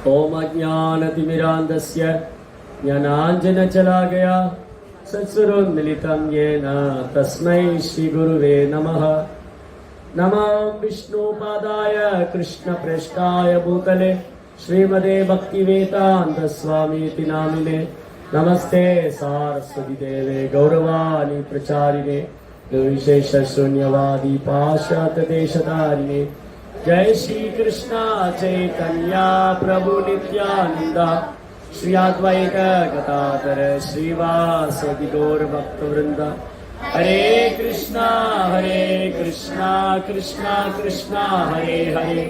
ओम अज्ञानतिमिरान्धस्य ज्ञानाञ्जनशलाकया चक्षुरुन्मीलितं येन तस्मै श्रीगुरुवे नमः। नमो विष्णुपादाय कृष्णप्रेष्ठाय भूतले श्रीमते भक्तिवेदान्तस्वामीति नामिने। नमस्ते सारस्वती देवे गौरवाणी प्रचारिणे निर्विशेष शून्यवादी पाश्चात्यदेशतारिणे। जय श्री कृष्णा चैतन्या प्रभु नित्यानंद श्री अद्वैत गदाधर श्रीवासदि गौर भक्तवृंद। हरे कृष्णा कृष्णा कृष्णा हरे हरे,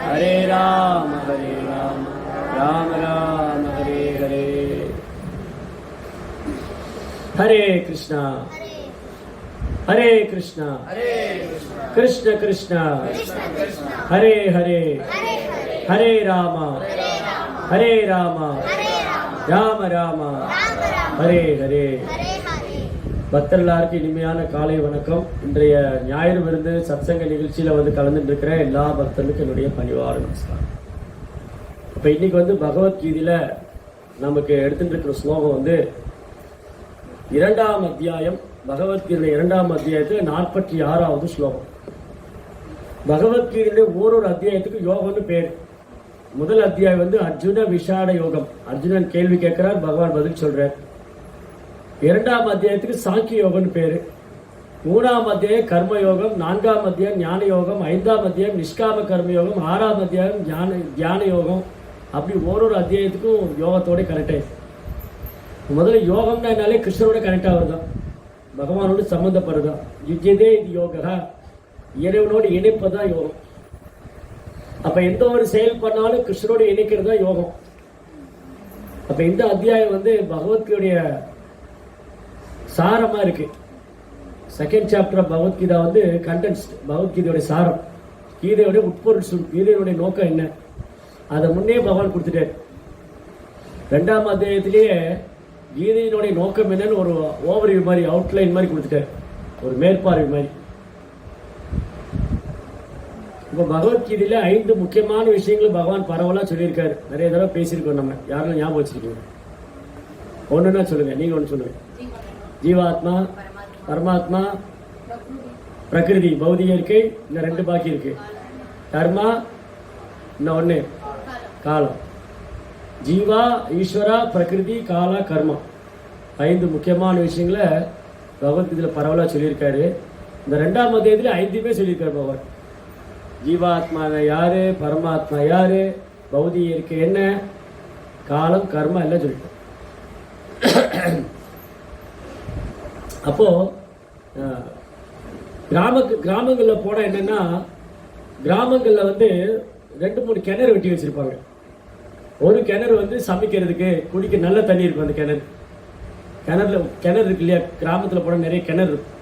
हरे राम राम राम हरे हरे। हरे कृष्णा कृष्ण कृष्ण हरे हरे, हरे राम राम राम हरे हरे। பக்தர்களுக்கு இனிமையான காலை வணக்கம். இன்றைய ஞாயிறு விருந்து சத்சங்க நிகழ்ச்சியில் கலந்துட்டு இருக்கிற எல்லா பக்தர்களுக்கும் என்னுடைய பணிவான நமஸ்காரம். இப்போ இன்னைக்கு பகவத்கீதையில நமக்கு எடுத்துட்டு இருக்கிற ஸ்லோகம் 2ஆம் அத்தியாயம், பகவத்கீதை 2ஆம் அத்தியாயத்தில் 46வது ஸ்லோகம். பகவத்கீதையுடைய ஒரு அத்தியாயத்துக்கு யோகம்னு பேர். முதல் அத்தியாயம் அர்ஜுன விஷாட யோகம். அர்ஜுனன் கேள்வி கேட்கிறார், பகவான் பதில் சொல்றார். 2ஆம் அத்தியாயத்துக்கு சாங்கிய யோகம்னு பேரு. 3ஆம் அத்தியாயம் கர்ம யோகம், 4ஆம் அத்தியாயம் ஞான யோகம், 5ஆம் அத்தியாயம் நிஷ்காம கர்ம யோகம், 6ஆம் அத்தியாயம் தியான யோகம். அப்படி ஒரு அத்தியாயத்துக்கும் யோகத்தோட கனெக்ட் ஆயிடுச்சு. முதல்ல யோகம்னா என்னாலே கிருஷ்ணரோட கனெக்ட் ஆகுறதுதான், பகவானோடு சம்பந்தப்படுறதுதான். யுஜ்யதே இது யோகா, இறைவனோடு இணைப்பதான் யோகம். அப்ப எந்த ஒரு செயல் பண்ணாலும் கிருஷ்ணரோடு இணைக்கிறது தான் யோகம். அப்ப இந்த அத்தியாயம் பகவத்கீதையுடைய சாரமா இருக்கு. Second chapter of Bhagavadgita condensed, பகவத்கீதையோட சாரம், கீதையோட உட்பொருள் சொல், கீதையோட நோக்கம் என்ன, அதை முன்னே பகவான் கொடுத்துட்டார். 2ஆம் அத்தியாயத்திலேயே கீதையினுடைய நோக்கம் என்னன்னு ஒரு ஓவர்வியூ மாதிரி, அவுட்லைன் மாதிரி கொடுத்துட்டார், ஒரு மேற்பார்வை மாதிரி. இப்போ பகவத்கீதையில 5 முக்கியமான விஷயங்கள் பகவான் பரவலா சொல்லியிருக்காரு. நிறைய தடவை பேசியிருக்கோம். நம்ம யாரெல்லாம் ஞாபகம் வச்சிருக்கீங்க? ஒண்ணுன்னா சொல்லுங்க, நீங்க ஒண்ணு சொல்லுங்க. ஜீவாத்மா, பரமாத்மா, பிரகிருதி பௌதிக இருக்கை, இந்த 2 பாக்கி இருக்கு. கர்மா, இன்னும் 1 காலம். ஜீவா, ஈஸ்வரா, பிரகிருதி, காலா, கர்மா. 5 முக்கியமான விஷயங்களை பகவத்கீதையில பரவலா சொல்லியிருக்காரு. இந்த 2ஆம் அத்தியாயத்துல 5மே சொல்லியிருக்காரு பகவான். ஜீவாத்மா யாரு, பரமாத்மா யாரு, பௌதிக இருக்கை என்ன, காலம், கர்மா எல்லாம் சொல்லிட்டோம். அப்போ கிராமங்கள்ல போனா என்னன்னா, கிராமங்கள்ல 2-3 கிணறு வெட்டி வச்சிருப்பாங்க. ஒரு கிணறு சமைக்கிறதுக்கு, குடிக்க நல்ல தண்ணி இருக்கும். அந்த கிணறு இருக்கு இல்லையா, கிராமத்துல போன நிறைய கிணறு இருக்கும்.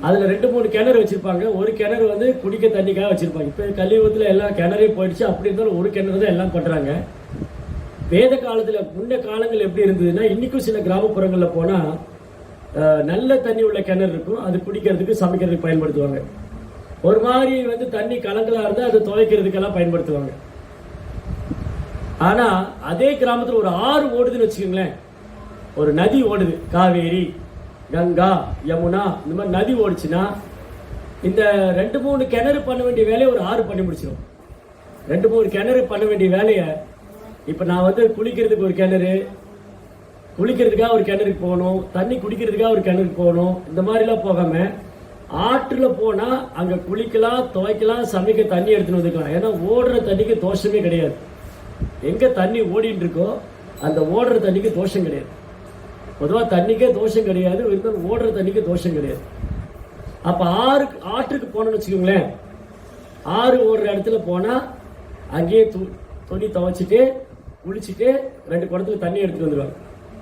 அதுல 2-3 கிணறு வச்சிருப்பாங்க. ஒரு கிணறு குடிக்க தண்ணிக்காக வச்சிருப்பாங்க. இப்ப கலியுகத்துல எல்லாம் கிணறே போயிடுச்சு. அப்படி இருந்தாலும் ஒரு கிணறு தான் எல்லாம் பண்றாங்க. வேத காலத்துல முன்ன காலங்கள் எப்படி இருந்ததுன்னா, இன்னைக்கும் சில கிராமப்புறங்கள்ல போனா நல்ல தண்ணி உள்ள கிணறு இருக்கும். அது குடிக்கிறதுக்கு, சமைக்கிறதுக்கு பயன்படுத்துவாங்க. ஒரு மாதிரி தண்ணி கலங்கலா இருந்தா அது துவைக்கிறதுக்கெல்லாம் பயன்படுத்துவாங்க. ஆனா அதே கிராமத்துல ஒரு ஆறு ஓடுதுன்னு வச்சுக்கோங்களேன், ஒரு நதி ஓடுது, காவேரி, கங்கா, யமுனா, இந்த மாதிரி நதி ஓடுச்சுன்னா இந்த 2-3 கிணறு பண்ண வேண்டிய வேலையை ஒரு ஆறு பண்ணி முடிச்சிடும். 2-3 கிணறு பண்ண வேண்டிய வேலையை இப்ப நான் குளிக்கிறதுக்கு ஒரு கிணறு, குளிக்கிறதுக்காக ஒரு கிணறுக்கு போகணும், தண்ணி குடிக்கிறதுக்காக ஒரு கிணறுக்கு போகணும். இந்த மாதிரிலாம் போகாம ஆற்றுல போனா அங்க குளிக்கலாம், துவைக்கலாம், சமைக்க தண்ணி எடுத்துன்னு வந்துக்கலாம். ஏன்னா ஓடுற தண்ணிக்கு தோஷமே கிடையாது. எங்க தண்ணி ஓடிட்டு இருக்கோ அந்த ஓடுற தண்ணிக்கு தோஷம் கிடையாது. பொதுவா தண்ணிக்கே தோஷம் கிடையாது, ஓடுற தண்ணிக்கு தோஷம் கிடையாது. அப்ப ஆற்றுக்கு போனோம்னு வச்சுக்கோங்களேன், ஆறு ஓடுற இடத்துல போனா அங்கேயே துணி துவைச்சிட்டு குளிச்சுட்டு 2 குடத்துல தண்ணி எடுத்துட்டு வந்துடுவாங்க.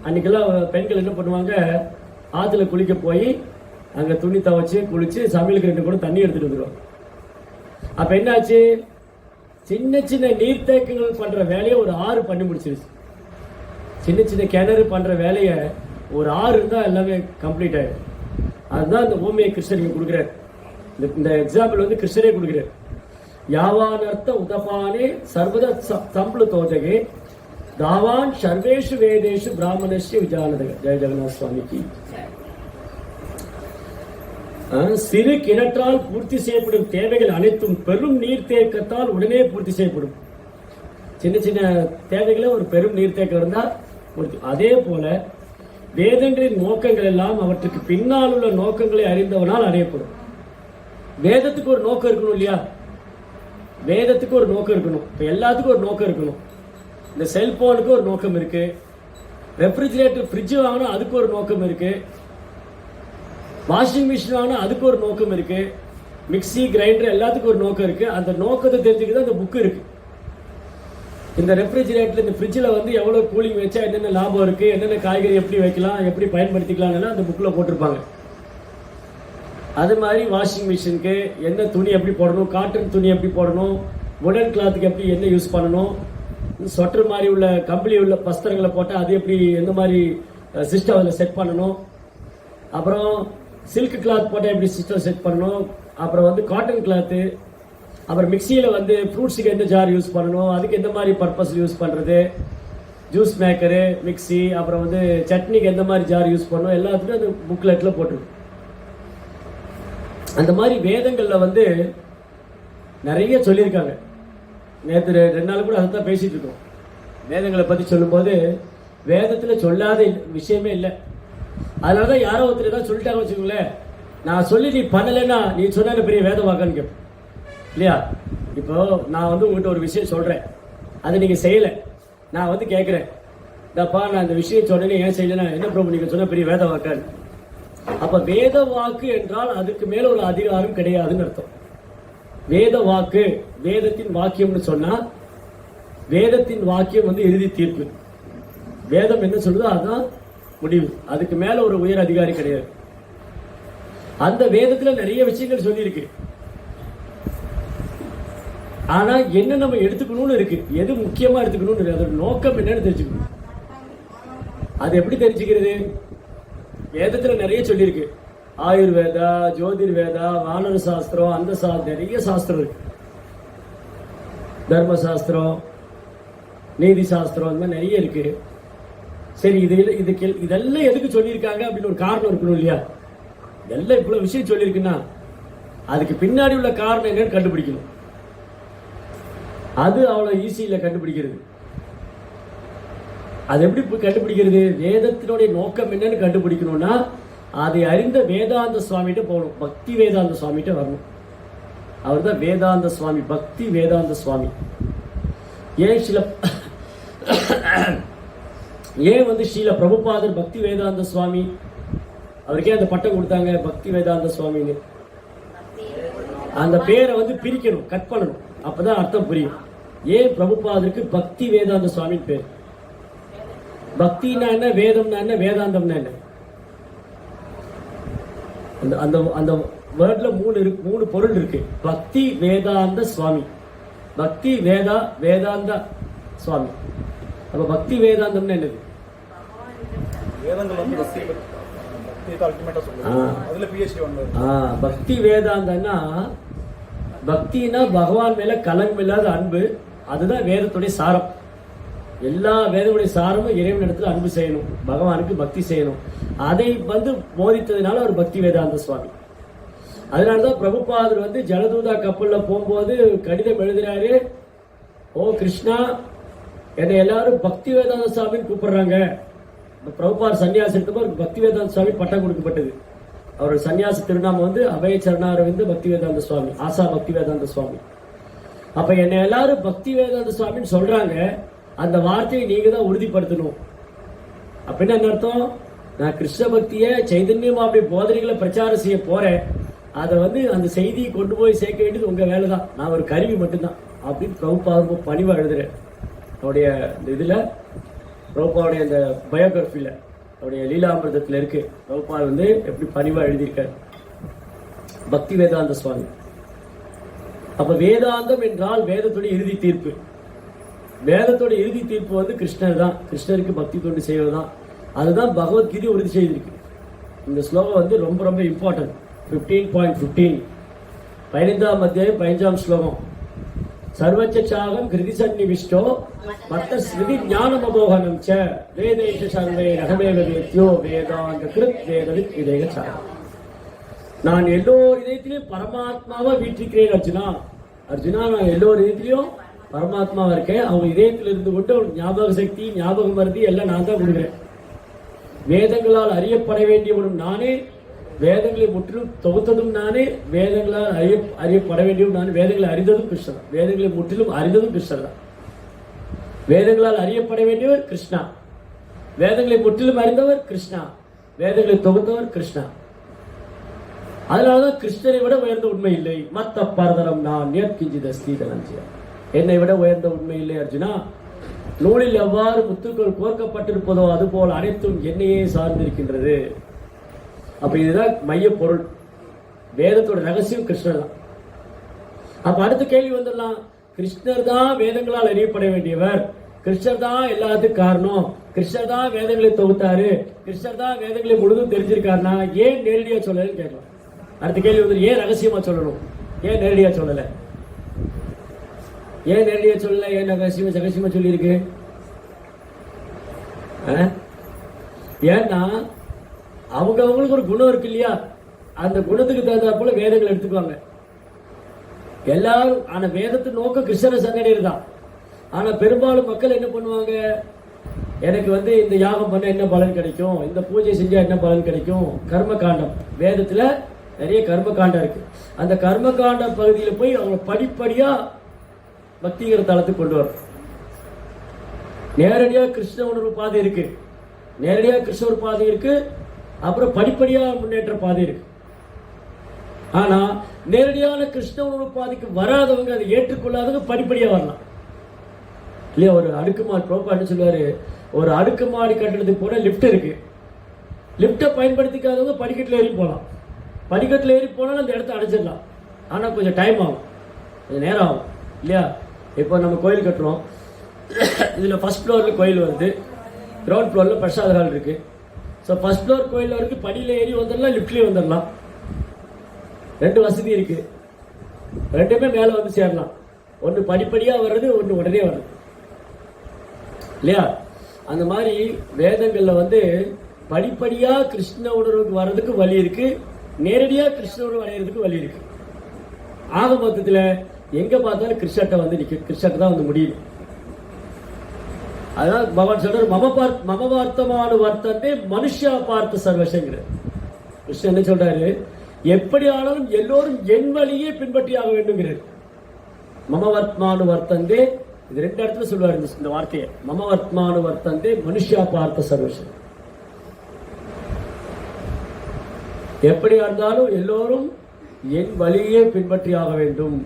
அன்னைக்கெல்லாம் பெண்கள் என்ன பண்ணுவாங்க, ஆத்துல குளிக்க போய் அங்க துணி துவைச்சு குளிச்சு சமையலுக்கு 2 குடம் தண்ணி எடுத்துட்டு வந்துடுவாங்க. அப்ப என்னாச்சு, சின்ன சின்ன நீர்த்தேக்கங்கள் பண்ற வேலையை ஒரு ஆறு பண்ணி முடிச்சிருச்சு. சின்ன சின்ன கிணறு பண்ற வேலையை ஒரு ஆறு இருந்தா எல்லாமே கம்ப்ளீட் ஆயிடும். அதுதான் இந்த ஓமையை கிருஷ்ணர் கொடுக்குறாரு. இந்த எக்ஸாம்பிள் கிருஷ்ணரே கொடுக்குறாரு. யாவானர்த்த உதபானே சர்வத சம்பள தோஜகே தாவான் சர்வேஷு வேதேஷு பிராமணஸ்ய விஜானதக. ஜெய ஜெகநாத் சுவாமிக்கு. சிறு கிணற்றால் பூர்த்தி செய்யப்படும் தேவைகள் அனைத்தும் பெரும் நீர்த்தேக்கத்தால் உடனே பூர்த்தி செய்யப்படும். சின்ன சின்ன தேவைகளை ஒரு பெரும் நீர்த்தேக்கம் இருந்தால் அதே போல வேதங்களின் நோக்கங்கள் எல்லாம் அவற்றுக்கு பின்னால் உள்ள நோக்கங்களை அறிந்தவனால் அடையப்படும். வேதத்துக்கு ஒரு நோக்கம் இருக்கணும் இல்லையா? வேதத்துக்கு ஒரு நோக்கம் இருக்கணும். இப்போ எல்லாத்துக்கும் ஒரு நோக்கம் இருக்கணும். இந்த செல்போனுக்கு ஒரு நோக்கம் இருக்கு, ரெஃப்ரிஜிரேட்டர் ஃப்ரிட்ஜ் வாங்கினா அதுக்கு ஒரு நோக்கம் இருக்கு, வாஷிங் மிஷின் வாங்கினா அதுக்கு ஒரு நோக்கம் இருக்கு, மிக்சி கிரைண்டர் எல்லாத்துக்கும் ஒரு நோக்கம் இருக்கு. அந்த நோக்கத்தை தெரிஞ்சுக்கிட்டு அந்த புக்கு இருக்கு. இந்த ரெஃப்ரிஜிரேட்டர் இந்த ஃப்ரிட்ஜில் வந்து எவ்வளோ கூலிங் வச்சா என்னென்ன லாபம் இருக்கு, என்னென்ன காய்கறி எப்படி வைக்கலாம், எப்படி பயன்படுத்திக்கலாம் அந்த புக்கில் போட்டிருப்பாங்க. அது மாதிரி வாஷிங் மிஷினுக்கு என்ன துணி எப்படி போடணும், காட்டன் துணி எப்படி போடணும், உடன் கிளாத்துக்கு எப்படி என்ன யூஸ் பண்ணணும், ஸ்வெட்டர் மாதிரி உள்ள கம்பளி உள்ள வஸ்திரங்களை போட்டால் அது எப்படி எந்த மாதிரி சிஸ்டம் அதில் செட் பண்ணணும், அப்புறம் சில்க் கிளாத் போட்டால் எப்படி சிஸ்டம் செட் பண்ணணும், அப்புறம் வந்து காட்டன் கிளாத்து, அப்புறம் மிக்சியில் வந்து ஃப்ரூட்ஸுக்கு எந்த ஜார் யூஸ் பண்ணணும், அதுக்கு எந்த மாதிரி பர்பஸ் யூஸ் பண்ணுறது, ஜூஸ் மேக்கரு மிக்சி, அப்புறம் வந்து சட்னிக்கு எந்த மாதிரி ஜார் யூஸ் பண்ணணும், எல்லாத்துக்கும் அந்த புக்லெட்டில் போட்டுருக்கும். அந்த மாதிரி வேதங்களில் வந்து நிறைய சொல்லியிருக்காங்க. நேற்று 2 நாள் கூட அதை தான் பேசிட்டு இருக்கோம். வேதங்களை பற்றி சொல்லும்போது வேதத்தில் சொல்லாத விஷயமே இல்லை. அதனால தான் யாரோ ஒருத்தர் ஏதாவது சொல்லிட்டாங்க வச்சுக்கோங்களேன், நான் சொல்லி நீ பண்ணலைன்னா நீ சொன்ன பெரிய வேதம் வாக்கான்னு கேட்பேன் இல்லையா? இப்போ நான் வந்து உங்கள்கிட்ட ஒரு விஷயம் சொல்கிறேன், அதை நீங்கள் செய்யலை, நான் வந்து கேட்குறேன், இந்தப்பா நான் இந்த விஷயம் சொன்னேன்னு ஏன் செய்யலைன்னா என்ன பிரபு நீங்கள் சொன்ன பெரிய வேத வாக்கான்னு. அப்ப வேத வாக்கு என்றால் அதுக்கு மேல ஒரு அதிகாரம் கிடையாதுன்னு அர்த்தம். வேத வாக்கு, வேதத்தின் வாக்கியம்னு சொன்னா வேதத்தின் வாக்கியம் வந்து இறுதி தீர்ப்பு. வேதம் என்ன சொல்லுதோ அதுதான் முடிவு, அதுக்கு மேல ஒரு உயர் அதிகாரி கிடையாது. அந்த வேதத்துல நிறைய விஷயங்கள் சொல்லி இருக்கு. ஆனா என்ன நம்ம எடுத்துக்கணும்னு இருக்கு, எது முக்கியமா எடுத்துக்கணும்னு இருக்கு, அதோட நோக்கம் என்னன்னு தெரிஞ்சுக்கணும். அது எப்படி தெரிஞ்சுக்கிறது? வேதத்துல நிறைய சொல்லியிருக்கு. ஆயுர்வேதா, ஜோதிர்வேதா, வானர சாஸ்திரம், அந்த நிறைய சாஸ்திரம் இருக்கு. தர்ம சாஸ்திரம், நீதி சாஸ்திரம், அந்த மாதிரி நிறைய இருக்கு. சரி, இதெல்லாம் எதுக்கு சொல்லியிருக்காங்க அப்படின்னு ஒரு காரணம் இருக்கணும் இல்லையா? இதெல்லாம் இவ்வளவு விஷயம் சொல்லியிருக்குன்னா அதுக்கு பின்னாடி உள்ள காரணம் என்னன்னு கண்டுபிடிக்கணும். அது அவ்வளவு ஈஸி இல்லை கண்டுபிடிக்கிறது. அது எப்படி கண்டுபிடிக்கிறது? வேதத்தினுடைய நோக்கம் என்னன்னு கண்டுபிடிக்கணும்னா அதை அறிந்த வேதாந்த சுவாமிகிட்ட போகணும், பக்தி வேதாந்த சுவாமிகிட்ட வரணும். அவர் தான் வேதாந்த சுவாமி, பக்தி வேதாந்த சுவாமி. ஏன் வந்து ஸ்ரீல பிரபுபாதர் பக்தி வேதாந்த சுவாமி, அவருக்கே அந்த பட்டம் கொடுத்தாங்க பக்தி வேதாந்த சுவாமின்னு. அந்த பேரை வந்து பிரிக்கணும், கட் பண்ணணும், அப்பதான் அர்த்தம் புரியும். ஏன் பிரபுபாதருக்கு பக்தி வேதாந்த சுவாமின்னு பேர்? பக்தினா என்ன, வேதம்னா என்ன, வேதாந்தம்னா என்ன? அந்த அந்த வேர்ட்ல 3 பொருள் இருக்கு. பக்தி வேதாந்த சுவாமி, பக்தி வேதாந்த சுவாமி. அப்ப பக்தி வேதாந்தம்னா என்னது? பக்தி வேதாந்தம்னா பக்தினா பகவான் மேல கலங்கம் இல்லாத அன்பு, அதுதான் வேதத்துடைய சாரம். எல்லா வேதனுடைய சாரமும் இறைவனிடத்துல அன்பு செய்யணும், பகவானுக்கு பக்தி செய்யணும். அதை வந்து போதித்ததுனால அவர் பக்தி வேதாந்த சுவாமி. அதனாலதான் பிரபுபாதர் வந்து ஜலதூதா கப்பல்ல போகும்போது கடிதம் எழுதுறாரு, ஓ கிருஷ்ணா, என்னை எல்லாரும் பக்தி வேதாந்த சுவாமின்னு கூப்பிடுறாங்க. பிரபுபாதர் சன்னியாசி எடுத்தப்போ பக்தி வேதாந்த சுவாமி பட்டம் கொடுக்கப்பட்டது. அவரோட சன்னியாசி திருநாமம் வந்து அபய சரணாரவிந்த பக்தி வேதாந்த சுவாமி, ஆசா பக்தி வேதாந்த சுவாமி. அப்ப என்னை எல்லாரும் பக்தி வேதாந்த சுவாமின்னு சொல்றாங்க, அந்த வார்த்தையை நீங்க தான் உறுதிப்படுத்தணும். அப்படின்னு என்ன அர்த்தம்? நான் கிருஷ்ண பக்திய சைதன்யமா அப்படி போதனைகளை பிரச்சாரம் செய்ய போறேன், அதை வந்து அந்த செய்தியை கொண்டு போய் சேர்க்க வேண்டியது உங்க வேலை தான், நான் ஒரு கருவி மட்டும்தான் அப்படின்னு பிரபுபாதர் பணிவா எழுதுறேன். அவருடைய இதுல பிரபுபாவுடைய அந்த பயோகிராஃபில, அவருடைய லீலாமிரதத்துல இருக்கு, பிரபுபாதர் வந்து எப்படி பணிவா எழுதியிருக்காரு பக்தி வேதாந்த சுவாமி. அப்ப வேதாந்தம் என்றால் வேதத்துடைய இறுதி தீர்ப்பு. வேதத்தோட இறுதி தீர்ப்பு வந்து கிருஷ்ணர் தான், கிருஷ்ணருக்கு பக்தி தொண்டு செய்வதுதான். அதுதான் பகவத்கீதை உறுதி செய்திருக்கு. இந்த ஸ்லோகம் வந்து ரொம்ப ரொம்ப இம்பார்ட்டன்ட். 15.15 15ஆம் அத்தியாயம் 15ஆம் ஸ்லோகம். சர்வச்சாகம் கிருதி சன்னிவிஷ்டோ மத்த ஸ்ருதி ஞானமபோகனம் ச வேதேஷ சர்வே ரகமேக வேத்யோ வேதாந்த கிருத் வேதவித் விதேக சாகம். நான் எல்லோர் இதயத்திலையும் பரமாத்மாவா வீற்றிருக்கிறேன் அர்ஜுனா. அர்ஜுனா, நான் எல்லோர் இதயத்திலையும் பரமாத்மாவா இருக்கேன். அவங்க இதயத்தில் இருந்து கொண்டு ஞாபக சக்தி, ஞாபக மருதி எல்லாம் நான் தான் கொடுக்குறேன். வேதங்களால் அறியப்பட வேண்டியவனும் நானே, வேதங்களை முற்றிலும் தொகுத்ததும் நானே, வேதங்களால் அறியப்பட வேண்டியவன் நானே. வேதங்களை அறிந்ததும் கிருஷ்ணன், வேதங்களை முற்றிலும் அறிந்ததும் கிருஷ்ணன் தான். வேதங்களால் அறியப்பட வேண்டியவர் கிருஷ்ணா, வேதங்களை முற்றிலும் அறிந்தவர் கிருஷ்ணா, வேதங்களை தொகுத்தவர் கிருஷ்ணா. அதனாலதான் கிருஷ்ணனை விட உயர்ந்த உண்மை இல்லை. மத்த பரதரம் நான் நேர்கிஞ்சித ஸ்ரீதனஞ்சியா, என்னை விட உயர்ந்த உண்மை இல்லை அர்ஜுனா. நூலில் எவ்வாறு முத்துக்கள் கோர்க்கப்பட்டிருப்பதோ அதுபோல் அனைத்தும் என்னையே சார்ந்திருக்கின்றது. அப்ப இதுதான் மைய பொருள். வேதத்தோட ரகசியம் கிருஷ்ணர் தான். அப்ப அடுத்த கேள்வி வந்துடலாம், கிருஷ்ணர் தான் வேதங்களால் அறியப்பட வேண்டியவர், கிருஷ்ணர் தான் எல்லாத்துக்கும் காரணம், கிருஷ்ணர் தான் வேதங்களை தொகுத்தாரு, கிருஷ்ணர் தான் வேதங்களை முழுதும் தெரிஞ்சிருக்காருன்னா ஏன் நேரடியா சொல்லலன்னு கேட்கலாம். அடுத்த கேள்வி வந்து, ஏன் ரகசியமா சொல்லணும், ஏன் நேரடியா சொல்லல, ஏன் நேரடியா சொல்லல, ஏன் ரகசியமா சொல்லியிருக்கு? ஏன்னா அவங்களுக்கு ஒரு குணம் இருக்கு இல்லையா, அந்த குணத்துக்கு தகுந்த போல வேதங்கள் எடுத்துக்குவாங்க எல்லாரும். ஆனா வேதத்தை நோக்க கிருஷ்ணரை சங்கடையர் தான். ஆனா பெரும்பாலும் மக்கள் என்ன பண்ணுவாங்க, எனக்கு வந்து இந்த யாகம் பண்ண என்ன பலன் கிடைக்கும், இந்த பூஜை செஞ்சா என்ன பலன் கிடைக்கும், கர்ம காண்டம். வேதத்துல நிறைய கர்ம காண்டம் இருக்கு. அந்த கர்ம காண்ட பகுதியில போய் அவங்க படிப்படியா பக்திங்கிற தளத்துக்கு கொண்டு வரும். நேரடியா கிருஷ்ண உணர்வு பாதை இருக்கு, நேரடியா கிருஷ்ண ஒரு பாதை இருக்கு, அப்புறம் படிப்படியா முன்னேற்ற பாதை இருக்கு. ஆனா நேரடியான கிருஷ்ண உணர்வு பாதைக்கு வராதவங்க, அதை ஏற்றுக்கொள்ளாதவங்க படிப்படியா வரலாம் இல்லையா. ஒரு அடுக்குமாடி ப்ரோபாட்டு சொல்லுவாரு, ஒரு அடுக்குமாடி கட்டணத்துக்கு போன லிப்ட் இருக்கு, லிப்டை பயன்படுத்திக்காதவங்க படிக்கட்டுல ஏறி போகலாம். படிக்கட்டுல ஏறி போனாலும் அந்த இடத்த அடைச்சிடலாம். ஆனா கொஞ்சம் டைம் ஆகும், கொஞ்சம் நேரம் ஆகும் இல்லையா. இப்போ நம்ம கோயில் கட்டுறோம், இதுல ஃபர்ஸ்ட் ஃப்ளோர்ல கோயில் வருது, கிரவுண்ட் ஃப்ளோர்ல பிரசாத ஹால் இருக்கு. ஸோ ஃபர்ஸ்ட் ஃப்ளோர் கோயில் வரைக்கும் படியில ஏறி வந்துடலாம், லிப்ட்லயே வந்துடலாம். ரெண்டு வசதி இருக்கு, ரெண்டுமே மேல வந்து சேரலாம். ஒன்று படிப்படியா வர்றது, ஒன்று உடனே வர்றது இல்லையா. அந்த மாதிரி வேதங்கள்ல வந்து படிப்படியா கிருஷ்ண உணர்வுக்கு வர்றதுக்கு வழி இருக்கு, நேரடியா கிருஷ்ண உணர்வு அடையிறதுக்கு வழி இருக்கு. ஆக மொத்தத்துல எங்க பார்த்தாலும் கிருஷ்ணட்ட வந்து நிக்க, கிருஷ்ணட்ட தான் வந்து முடியுது. அதான் பகவான் சொல்றாரு, மம வார்த்தமான வர்த்தத்தை மனுஷா பார்த்த சர்வசங்கிற. கிருஷ்ணன் என்ன சொல்றாரு, எப்படி ஆனாலும் எல்லோரும் என் வழியே பின்பற்றி ஆக வேண்டும்ங்கிறார். மமவர்த்மானு வர்த்தந்தே, இது ரெண்டு இடத்துல சொல்லுவார் இந்த வார்த்தையை. மமவர்த்மானு வர்த்தந்தே மனுஷா பார்த்த சர்வசம். எப்படி இருந்தாலும் எல்லோரும் என் வழியே பின்பற்றி ஆக வேண்டும்.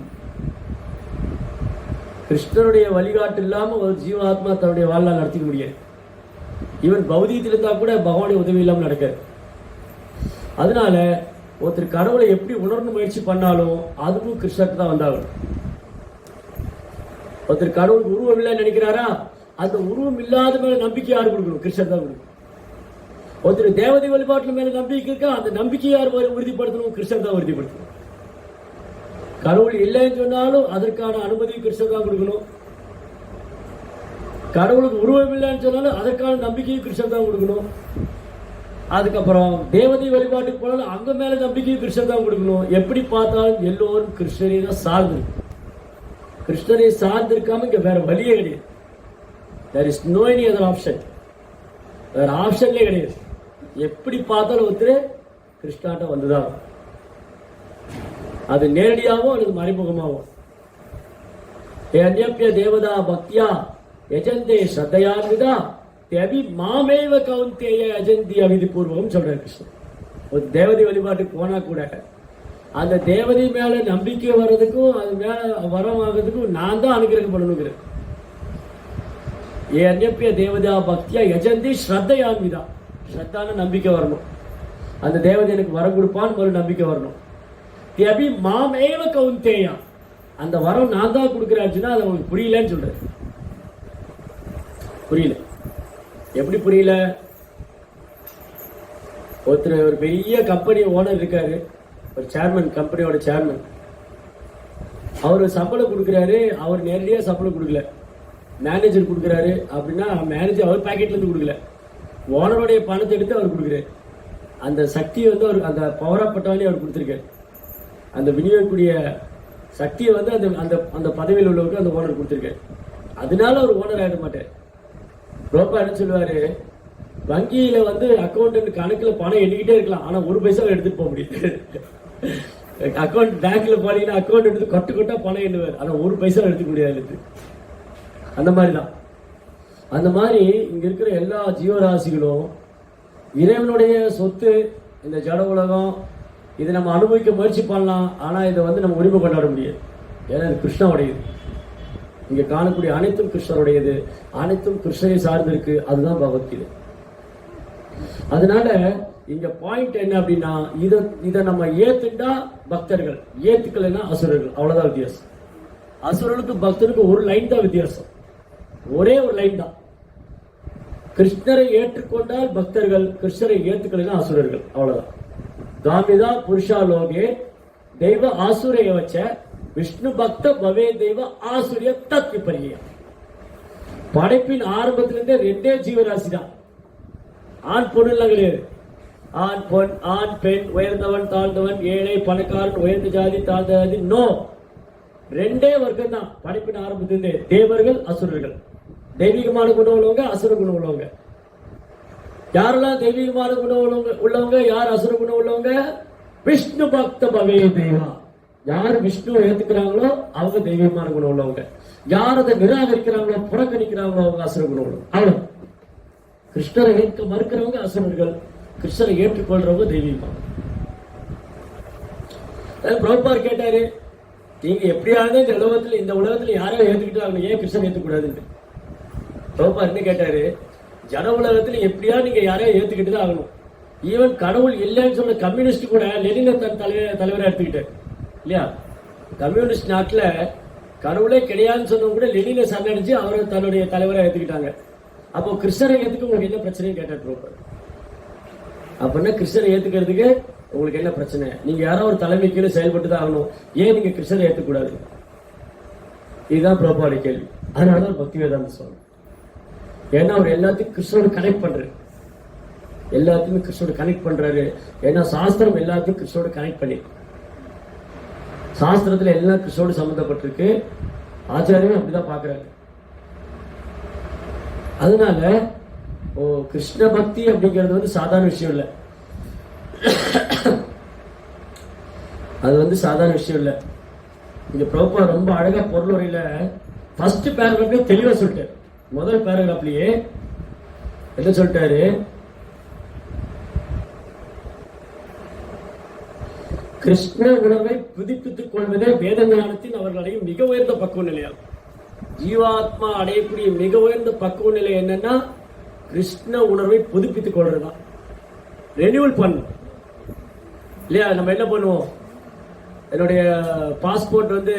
கிருஷ்ணனுடைய வழிகாட்டு இல்லாம ஒரு ஜீவாத்மா தன்னுடைய வாழ்நாள் நடத்திக்க முடியாது. ஈவன் பௌதியத்தில் இருந்தா கூட பகவானுடைய உதவி இல்லாமல் நடக்காது. அதனால ஒருத்தர் கடவுளை எப்படி உணர்ந்து முயற்சி பண்ணாலும் அதுவும் கிருஷ்ணருக்கு தான் வந்தாகணும். ஒருத்தர் கடவுளுக்கு உருவம் இல்லைன்னு நினைக்கிறாரா, அந்த உருவம் இல்லாத மேல நம்பிக்கை யாரு கொடுக்கணும்? கிருஷ்ணர் தான் கொடுக்கணும். ஒருத்தர் தேவதை வழிபாட்டுல மேல நம்பிக்கை இருக்கா, அந்த நம்பிக்கை யார் உறுதிப்படுத்தணும்? கிருஷ்ணர் தான் உறுதிப்படுத்தணும். கடவுள் இல்லைன்னு சொன்னாலும் அதற்கான அனுமதி கிருஷ்ணர் தான் கொடுக்கணும். கடவுளுக்கு உருவம் இல்லைன்னு சொன்னாலும் அதற்கான நம்பிக்கையும் கிருஷ்ணர் தான் கொடுக்கணும். அதுக்கப்புறம் தேவதை வழிபாட்டுக்கு போனாலும் அங்க மேல நம்பிக்கையும் கிருஷ்ணர் தான் கொடுக்கணும். எப்படி பார்த்தாலும் எல்லோரும் கிருஷ்ணரை தான் சார்ந்திருக்கு. கிருஷ்ணரை சார்ந்திருக்காம இங்க வேற வழியே கிடையாது. there is no any other option. வேற ஆப்ஷன்லே கிடையாது. எப்படி பார்த்தாலும் ஒருத்தர் கிருஷ்ணாட்ட வந்துதான், அது நேரடியாவோ அல்லது மறைமுகமாவோ. அந்நிய தேவதா பக்தியா யஜந்தே ஸ்ரத்தையான்விதா தேவி மாமேவ கவுந்தேய அஜந்தி அவிதி பூர்வம் சொல்றாரு கிருஷ்ணன். ஒரு தேவதை வழிபாட்டுக்கு போனா கூட அந்த தேவதை மேல நம்பிக்கை வர்றதுக்கும் அது மேல வரம் ஆகிறதுக்கும் நான் தான் அனுகிரகம் பண்ணணுங்கிற. அந்நிய தேவதா பக்தியா யஜந்தி ஸ்ரத்தையான்விதா, ஸ்ரத்தான நம்பிக்கை வரணும். அந்த தேவதை எனக்கு வரம் கொடுப்பான்னு ஒரு நம்பிக்கை வரணும். தேவி மாமேவ கவுந்தேயா, அந்த வரம் நான் தான் கொடுக்குறாச்சுன்னா அது அவங்களுக்கு புரியலன்னு சொல்றேன். புரியல. எப்படி புரியல? ஒருத்தர் ஒரு பெரிய கம்பெனி ஓனர் இருக்காரு, ஒரு சேர்மன், கம்பெனியோட சேர்மன். அவர் சம்பளம் கொடுக்குறாரு, அவர் நேரடியாக சம்பளம் கொடுக்கல, மேனேஜர் கொடுக்குறாரு அப்படின்னா மேனேஜர் அவர் பாக்கெட்ல இருந்து கொடுக்கல, ஓனருடைய பணத்தை எடுத்து அவர் கொடுக்குறாரு. அந்த சக்தியை வந்து அவர் அந்த பவராப்பட்டவனே அவர் கொடுத்துருக்காரு. அந்த விநியோகக்கூடிய சக்தியை வந்து அந்த அந்த அந்த பதவியில் உள்ளவருக்கு அந்த ஓனர் கொடுத்துருக்காரு. அதனால அவர் ஓனர் ஆகிட மாட்டார். ரோப்பா என்ன சொல்லுவாரு, வங்கியில வந்து அக்கௌண்ட் கணக்குல பணம் எண்ணிக்கிட்டே இருக்கலாம், ஆனா ஒரு பைசா எடுத்துட்டு போக முடியாது. அக்கௌண்ட் பேங்க்ல போனீங்கன்னா அக்கௌண்ட் எடுத்து கொட்டு கொட்டா பணம் எண்ணுவார், ஆனா ஒரு பைசா எடுத்துக்க முடியாது. அந்த மாதிரிதான். அந்த மாதிரி இங்க இருக்கிற எல்லா ஜீவராசிகளும் இறைவனுடைய சொத்து. இந்த ஜட உலகம் இதை நம்ம அனுபவிக்க முயற்சி பண்ணலாம், ஆனா இதை வந்து நம்ம உரிமை கொண்டாட முடியாது. ஏன்னா இது கிருஷ்ணனுடையது. இங்க காணக்கூடிய அனைத்தும் கிருஷ்ணருடையது, அனைத்தும் கிருஷ்ணரை சார்ந்து இருக்கு. அதுதான் பகவத்கீதை. அதனால இங்க பாயிண்ட் என்ன அப்படின்னா, இதை நம்ம ஏத்துட்டா பக்தர்கள், ஏத்துக்கலைன்னா அசுரர்கள். அவ்வளவுதான் வித்தியாசம். அசுரர்களுக்கு பக்தருக்கு ஒரு லைன் தான் வித்தியாசம், ஒரே ஒரு லைன் தான். கிருஷ்ணரை ஏற்றுக்கொண்டால் பக்தர்கள், கிருஷ்ணரை ஏற்றுக்கலைன்னா அசுரர்கள். அவ்வளவுதான். காமிதா புருஷா லோகே தெய்வ ஆசுரைய வச்ச விஷ்ணு பக்த பவே தெய்வ ஆசுரிய தத் விபரியா. படைப்பின் ஆரம்பத்திலிருந்தே ரெண்டே ஜீவராசி தான். ஆண் பொண்ணு எல்லாம் கிடையாது. ஆண் பொன், ஆண் பெண், உயர்ந்தவன் தாழ்ந்தவன், ஏழை பணக்காரன், உயர்ந்த ஜாதி தாழ்ந்த ஜாதி, நோ. ரெண்டே வர்க்கம் தான் படைப்பின் ஆரம்பத்திலிருந்தே. தேவர்கள், அசுரர்கள். தெய்வீகமான குணம் உள்ளவங்க, அசுர குணம் உள்ளவங்க. யாரெல்லாம் தெய்வீகமான குணம் உள்ளவங்க, யார் அசுர குணம் உள்ளவங்க? விஷ்ணு பக்த பவே தெய்வா. யார் விஷ்ணுவை ஏத்துக்கிறாங்களோ அவங்க தெய்வீகமான குணம் உள்ளவங்க. யார் அதை நிராகரிக்கிறாங்களோ, புறக்கணிக்கிறாங்களோ அவங்க அசுர குணம் உள்ளவங்க. அவ்வளவு. கிருஷ்ணரை ஏற்க மறுக்கிறவங்க அசுரர்கள், கிருஷ்ணரை ஏற்றுக்கொள்றவங்க தெய்வீகம். பிரபுபார் கேட்டாரு, நீங்க எப்படியாவது இந்த உலகத்துல யாரையும் ஏத்துக்கிட்டு ஏன் கிருஷ்ணன் ஏத்துக்கூடாதுன்னு. பிரபுபார் என்ன கேட்டாரு, ஜன உலகத்துல எப்படியா நீங்க யாரையும் ஏத்துக்கிட்டு தான் ஆகணும். ஈவன் கடவுள் இல்லைன்னு சொன்ன கம்யூனிஸ்ட் கூட லெனினை தன் தலைவரை எடுத்துக்கிட்டாரு இல்லையா? கம்யூனிஸ்ட் நாட்டுல கடவுளே கிடையாதுன்னு சொன்னவங்க கூட லெனினை சரணடைஞ்சு அவரை தன்னுடைய தலைவரை ஏத்துக்கிட்டாங்க. அப்போ கிருஷ்ணரை ஏத்துக்க உங்களுக்கு என்ன பிரச்சனைன்னு கேட்டார் பிரபுபார். அப்படின்னா கிருஷ்ணரை ஏத்துக்கிறதுக்கு உங்களுக்கு என்ன பிரச்சனை? நீங்க யாரோ ஒரு தலைமை கீழே செயல்பட்டு தான் ஆகணும், ஏன் நீங்க கிருஷ்ணரை ஏத்துக்கூடாது? இதுதான் பிரபுபாருடைய கேள்வி. அதனாலதான் பக்தி வேதாந்த சொல்லணும். ஏன்னா அவர் எல்லாத்தையும் கிருஷ்ணோட கனெக்ட் பண்றாரு, எல்லாத்தையுமே கிருஷ்ணோட கனெக்ட் பண்றாரு. ஏன்னா சாஸ்திரம் எல்லாத்தையும் கிருஷ்ணோட கனெக்ட் பண்ணி, சாஸ்திரத்துல எல்லாம் கிருஷ்ணோட சம்பந்தப்பட்டிருக்கு. ஆச்சாரியமே அப்படிதான் பாக்குறாரு. அதனால கிருஷ்ண பக்தி அப்படிங்கிறது வந்து சாதாரண விஷயம் இல்லை. அது வந்து சாதாரண விஷயம் இல்லை. இங்க பிரபுபார் ரொம்ப அழகா பொருளுரையில ஃபர்ஸ்ட் பேராகிராஃப்லயே தெளிவா சொல்லிட்டாரு. முதல் பேராகிராஃப்லயே என்ன சொல்லிட்டாரு, கிருஷ்ண உணர்வை புதுப்பித்துக் கொள்வதே வேத ஞானத்தின் அவர்கள் அடையும் மிக உயர்ந்த பக்குவ நிலையாகும். ஜீவாத்மா அடையக்கூடிய மிக உயர்ந்த பக்குவ நிலை என்னன்னா கிருஷ்ண உணர்வை புதுப்பித்துக் கொள்றதுதான், ரெனியூவல் பண்ணும் இல்லையா? நம்ம என்ன பண்ணுவோம், என்னுடைய பாஸ்போர்ட் வந்து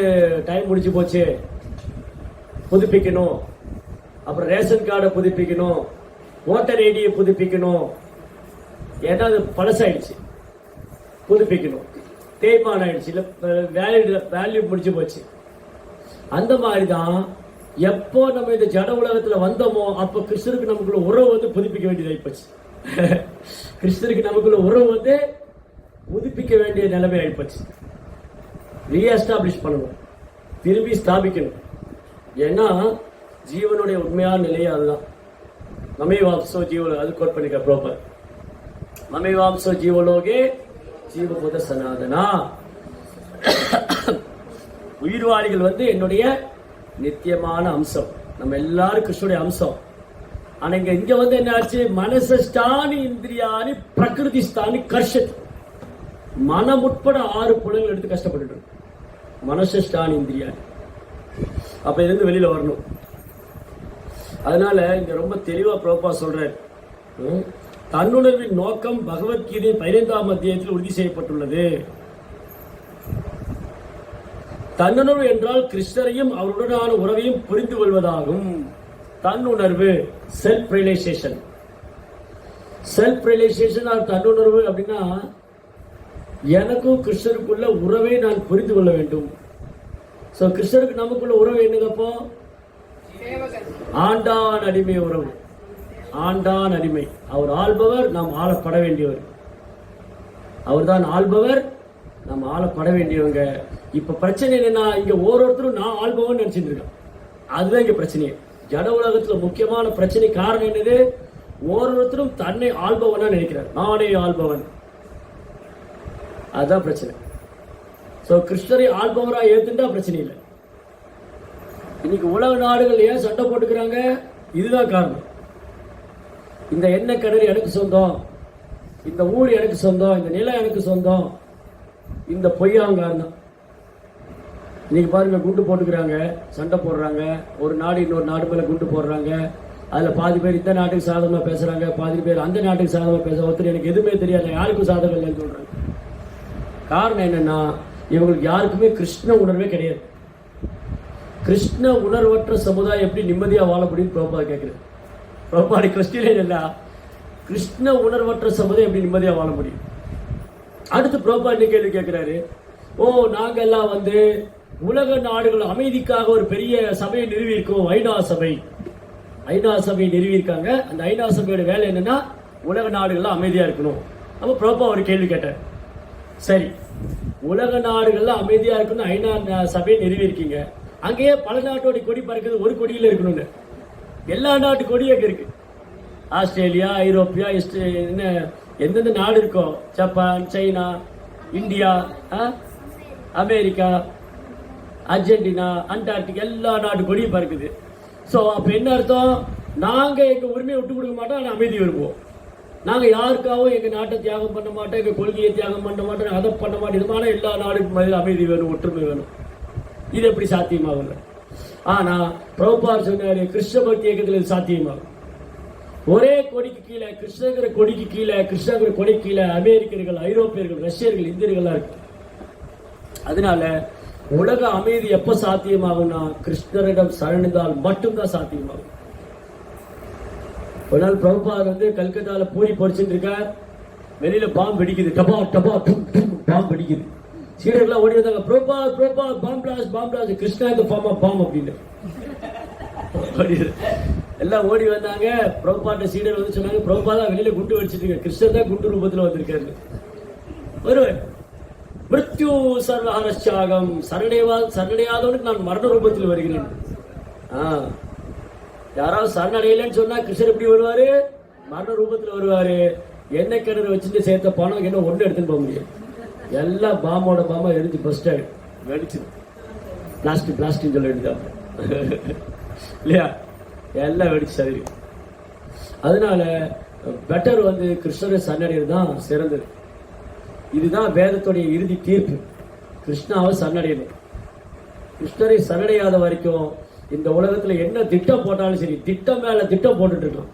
டைம் முடிச்சு போச்சு, புதுப்பிக்கணும். அப்புறம் ரேஷன் கார்டை புதுப்பிக்கணும், ஓட்டர் ஐடியை புதுப்பிக்கணும். ஏன்னா அது பழசாயிடுச்சு, புதுப்பிக்கணும். தேய்மானம் ஆயிடுச்சு, இல்ல வேல்யூ முடிச்சு போச்சு. அந்த மாதிரிதான் எப்போ நம்ம இந்த ஜட உலகத்துல வந்தோமோ அப்போ கிருஷ்ணருக்கு நமக்குள்ள உறவு வந்து புதுப்பிக்க வேண்டியதாகி போச்சு. கிருஷ்ணருக்கு நமக்குள்ள உறவு வந்து புதுப்பிக்க வேண்டிய நிலைமை ஆயிப்போச்சு. ரீஎஸ்டாப்ளிஷ் பண்ணணும், திரும்பி ஸ்தாபிக்கணும். ஏன்னா ஜீவனுடைய உண்மையான நிலையே அதுதான். மமைவாம்சோ ஜீவ, அது கோட் பண்ணிக்க ப்ராப்பர். மமைவாம்சோ ஜீவலோகே ஜீவபூத சனாதனா. உயிர்வாளிகள் வந்து என்னுடைய நித்தியமான அம்சம். நம்ம எல்லாரும் கிருஷ்ணனுடைய அம்சம். ஆனா இங்க வந்து என்ன ஆச்சு, மனசஸ்தானி இந்திரியானி பிரகிருதி ஸ்தானி கர்ஷத். மனம் உட்பட 6 புலன்கள் எடுத்து கஷ்டப்பட்டு இருக்கு. மனசஸ்தானி இந்திரியானி. அப்ப இருந்து வெளியில வரணும். அதனால இங்க ரொம்ப தெளிவா பிரபுபா சொல்றாரு, தன்னுணர்வின் நோக்கம் பகவத்கீதை 15ஆம் அத்தியாயத்தில் உறுதி செய்யப்பட்டுள்ளது. தன்னுணர்வு என்றால் கிருஷ்ணரையும் அவருடனான உறவையும் புரிந்து கொள்வதாகும். தன்னுணர்வு, self realisation. Self realisation or தன்னுணர்வு அப்படின்னா எனக்கும் கிருஷ்ணருக்குள்ள உறவை நான் புரிந்து கொள்ள வேண்டும். சோ கிருஷ்ணருக்கு நமக்குள்ள உறவு என்னதப்போ? ஆண்டான் அடிமை உறவு. ஆண்டான் அடிமை. அவர் ஆள்பவர், நாம் ஆளப்பட வேண்டியவர். அவர் தான் ஆள்பவர், நாம் ஆளப்பட வேண்டியவங்க. இப்ப பிரச்சனை என்னன்னா, இங்க ஒவ்வொருத்தரும் நான் ஆள்பவன் நினைச்சிட்டு இருக்கேன். அதுதான் இங்க பிரச்சனையே. ஜட உலகத்துல முக்கியமான பிரச்சனை காரணம் என்னது? ஒவ்வொருத்தரும் தன்னை ஆள்பவனா நினைக்கிறார். நானே ஆள்பவன். அதுதான் பிரச்சனை. சோ கிருஷ்ணரை ஆள்பவரா ஏத்துட்டா பிரச்சனை இல்லை. இன்னைக்கு உலக நாடுகள் ஏன் சண்டை போட்டுக்கிறாங்க? இதுதான் காரணம். இந்த எண்ணெய் கிணறு எனக்கு சொந்தம், இந்த ஊர் எனக்கு சொந்தம், இந்த நிலம் எனக்கு சொந்தம், இந்த பொய்யாங்காரணம். இன்னைக்கு பாருங்க, குண்டு போட்டுக்கிறாங்க, சண்டை போடுறாங்க. ஒரு நாடு இன்னொரு நாடு மேல குண்டு போடுறாங்க. அதுல பாதி பேர் இந்த நாட்டுக்கு சாதகமா பேசுறாங்க, பாதி பேர் அந்த நாட்டுக்கு சாதகமா பேசுறாங்க. ஒருத்தர் எனக்கு எதுவுமே தெரியாது, யாருக்கும் சாதகம் இல்லைன்னு சொல்றாங்க. காரணம் என்னன்னா, இவங்களுக்கு யாருக்குமே கிருஷ்ண உணர்வே கிடையாது. கிருஷ்ண உணர்வற்ற சமுதாயம் எப்படி நிம்மதியா வாழ முடியும்? பிரபுபாத கேட்கிறேன். பிரபுபாடி கிறிஸ்டியனே இல்ல, கிருஷ்ண உணர்வற்ற சமுதாயம் எப்படி நிம்மதியா வாழ முடியும்? அடுத்து பிரபுபாடி கேள்வி கேட்கிறாரு. நாங்க எல்லாம் உலக நாடுகள் அமைதிக்காக ஒரு பெரிய சபையை நிறுவியிருக்கோம், ஐநா சபை. ஐநா சபையை நிறுவியிருக்காங்க. அந்த ஐநா சபையோட வேலை என்னன்னா, உலக நாடுகள்லாம் அமைதியா இருக்கணும். அப்ப பிரபுபா ஒரு கேள்வி கேட்டார். சரி, உலக நாடுகள்ல அமைதியா இருக்கணும் ஐநா சபையை நிறுவியிருக்கீங்க, அங்கேயே பல நாட்டோட கொடி பறக்குது, ஒரு கொடியில இருக்கணும்னு. எல்லா நாட்டு கொடியும் அங்க இருக்கு. ஆஸ்திரேலியா, ஐரோப்பியா, எந்தெந்த நாடு இருக்கோ, Japan, China, India, America, Argentina, Antarctica, எல்லா நாட்டு கொடியும் பறக்குது. சோ அப்ப என்ன அர்த்தம்? நாங்க எங்க உரிமையை விட்டு கொடுக்க மாட்டோம், ஆனா அமைதி விரும்புவோம். நாங்க யாருக்காகவும் எங்க நாட்டை தியாகம் பண்ண மாட்டோம், எங்க கொள்கையை தியாகம் பண்ண மாட்டோம், அதை பண்ண மாட்டோம். ஆனா எல்லா நாடுக்கும் மதியில் அமைதி வேணும், ஒற்றுமை வேணும். இது எப்படி சாத்தியமாகல? ஆனா பிரபுபாத் சொன்னாரு, கிருஷ்ண பக்தி இயக்கத்தில் இது சாத்தியமாகும். ஒரே கொடிக்கு கீழே, கிருஷ்ணகிற கொடிக்கு கீழே, கிருஷ்ணகிற கொடிக்கு கீழே அமெரிக்கர்கள், ஐரோப்பியர்கள், ரஷ்யர்கள், இந்தியர்கள்லாம் இருக்கு. அதனால உலக அமைதி எப்ப சாத்தியமாகும்னா, கிருஷ்ணரிடம் சரணிந்தால் மட்டும்தான் சாத்தியமாகும். ஒரு நாள் பிரபுபாத் கல்கத்தால பூரி பொறிச்சுட்டு இருக்கார். வெளியில பாம்பு வெடிக்குது, டபா டபா பாம்பு வெடிக்குது. சீடர்கள்லாம் ஓடி வந்தாங்க, Prabhupad Prabhupad bomb blast bomb blast, Krishna இந்த ஃபார்ம் ஆஃப் பாம் அப்படின்னு எல்லாம் ஓடி வந்தாங்க. பிரபுபாட்ட சீடர் சொன்னாங்க, பிரபுபாதா வெளியில குண்டு வெடிச்சிட்டு இருக்க, கிருஷ்ணன் தான் குண்டு ரூபத்துல வந்திருக்காரு. வருவேன் மிருத்யு சர்வஹரஸ்யாகம், சரணடையாதவனுக்கு நான் மரண ரூபத்தில் வருகிறேன். யாராவது சரணடையலன்னு சொன்னா கிருஷ்ணர் எப்படி வருவாரு? மரண ரூபத்தில் வருவாரு. எண்ணெய் கிணறு வச்சுட்டு சேர்த்த பணம் என்ன ஒண்ணு எடுத்துன்னு போக முடியும். எல்லாம் பாம்போட பாம்பா எரிஞ்சு பஸ்ட் ஆயிடும், வெடிச்சு பிளாஸ்டிக் பிளாஸ்டிக் சொல்ல வேண்டியதான் இல்லையா? எல்லாம் வெடிச்சு சரி. அதனால பெட்டர் கிருஷ்ணரை சரணடைகிறது தான் சிறந்தது. இதுதான் வேதத்துடைய இறுதி தீர்ப்பு. கிருஷ்ணாவை சரணடையணும். கிருஷ்ணரை சரணடையாத வரைக்கும் இந்த உலகத்துல என்ன திட்டம் போட்டாலும் சரி, திட்டம் மேல திட்டம் போட்டுட்டு இருக்கோம்.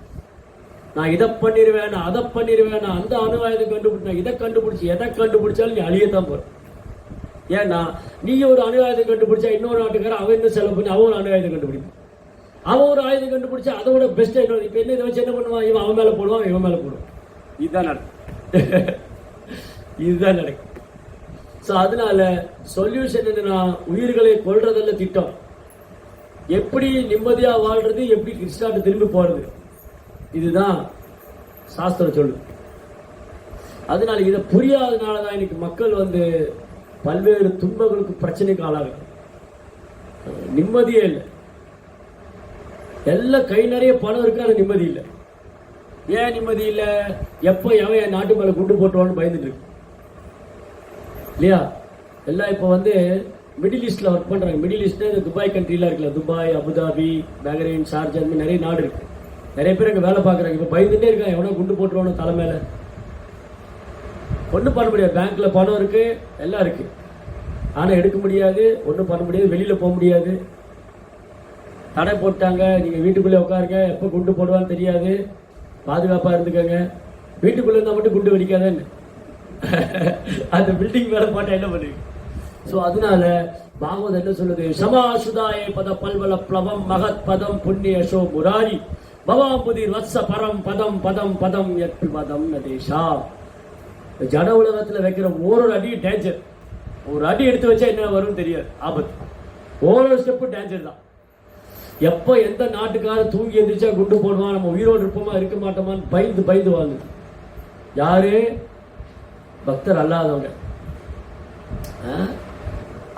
நான் இதை பண்ணிடுவேன், அதை பண்ணிடுவேன், அந்த அணுவாயுதம் கண்டுபிடிச்சேன், இதை கண்டுபிடிச்சு, எதை கண்டுபிடிச்சாலும் நீ அழியத்தான் போற. ஏன்னா நீ ஒரு அணுவாயுதம் கண்டுபிடிச்சா இன்னொரு நாட்டுக்காரன் அவன் என்ன செலவு பண்ணி அவன் ஒரு அணுவாயுதம் கண்டுபிடிப்பான். அவன் ஒரு ஆயுதம் கண்டுபிடிச்சா அதோட பெஸ்ட் இன்னொரு. இப்ப என்ன இதை வச்சு என்ன பண்ணுவான்? இவன் அவன் மேல போடுவான், இவன் மேல போடுவான். இதுதான் நடக்கும். இதுதான் நடக்கும். அதனால சொல்யூஷன் என்னன்னா, உயிர்களை கொல்றதல்ல திட்டம். எப்படி நிம்மதியா வாழ்றது, எப்படி கிருஷ்ணாட்டு திரும்பி போறது, இதுதான் சாஸ்திரம் சொல்லு. அதனால இதை புரியாதனாலதான் இன்னைக்கு மக்கள் பல்வேறு துன்பங்களுக்கு, பிரச்சனைக்கு ஆளாக, நிம்மதியே இல்லை. எல்லாம் கை நிறைய பணம் இருக்கு, அது நிம்மதி இல்லை. ஏன் நிம்மதி இல்லை? எப்ப எவன் என் நாட்டு மேல குண்டு போட்டுவான்னு பயந்துட்டு இருக்கு இல்லையா? எல்லாம் இப்ப மிடில் ஈஸ்ட்ல ஒர்க் பண்றாங்க. மிடில் ஈஸ்ட்ல துபாய் கண்ட்ரிலாம் இருக்குல்ல, துபாய், அபுதாபி, பஹ்ரைன், ஷார்ஜா, நிறைய நாடு இருக்கு. நிறைய பேர் அங்க வேலை பாக்குறாங்க. இப்ப பயந்துட்டே இருக்காங்க, எவனோ குண்டு போட்டுருவானோ தலை மேல. ஒன்றும் பண்ண முடியாது. பேங்க்ல பணம் இருக்கு, எல்லாம் இருக்கு, ஆனா எடுக்க முடியாது, ஒன்றும் பண்ண முடியாது, வெளியில போக முடியாது. தடை போட்டாங்க, நீங்க வீட்டுக்குள்ளே உட்காருங்க, எப்ப குண்டு போடுவான்னு தெரியாது, பாதுகாப்பா இருந்துக்கங்க. வீட்டுக்குள்ள இருந்தா மட்டும் குண்டு வெடிக்காதன்னு அந்த பில்டிங் மேல போட்டா என்ன பண்ணுவீங்க? சோ அதனால பாகவதம் என்ன சொல்லுது? சமாசுதாய பத பல்வல பிளவம் மகத் பதம் புண்ணியசோ முராரி பவாம்புதிர் வத்ச பரம் பதம் பதம் பதம் எட்டு பதம் நதேஷா. ஜட உலகத்துல வைக்கிற ஒரு அடி டேஞ்சர். ஒரு அடி எடுத்து வச்சா என்ன வரும் தெரியாது, ஆபத்து. ஒவ்வொரு ஸ்டெப்பு டேஞ்சர் தான். எப்போ எந்த நாட்டுக்காரர் தூங்கி எந்திரிச்சா குண்டு போடுவான், நம்ம உயிரோடு இருப்போமா இருக்க மாட்டோமான்னு பயந்து வாங்க. யாரு? பக்தர் அல்லாதவங்க.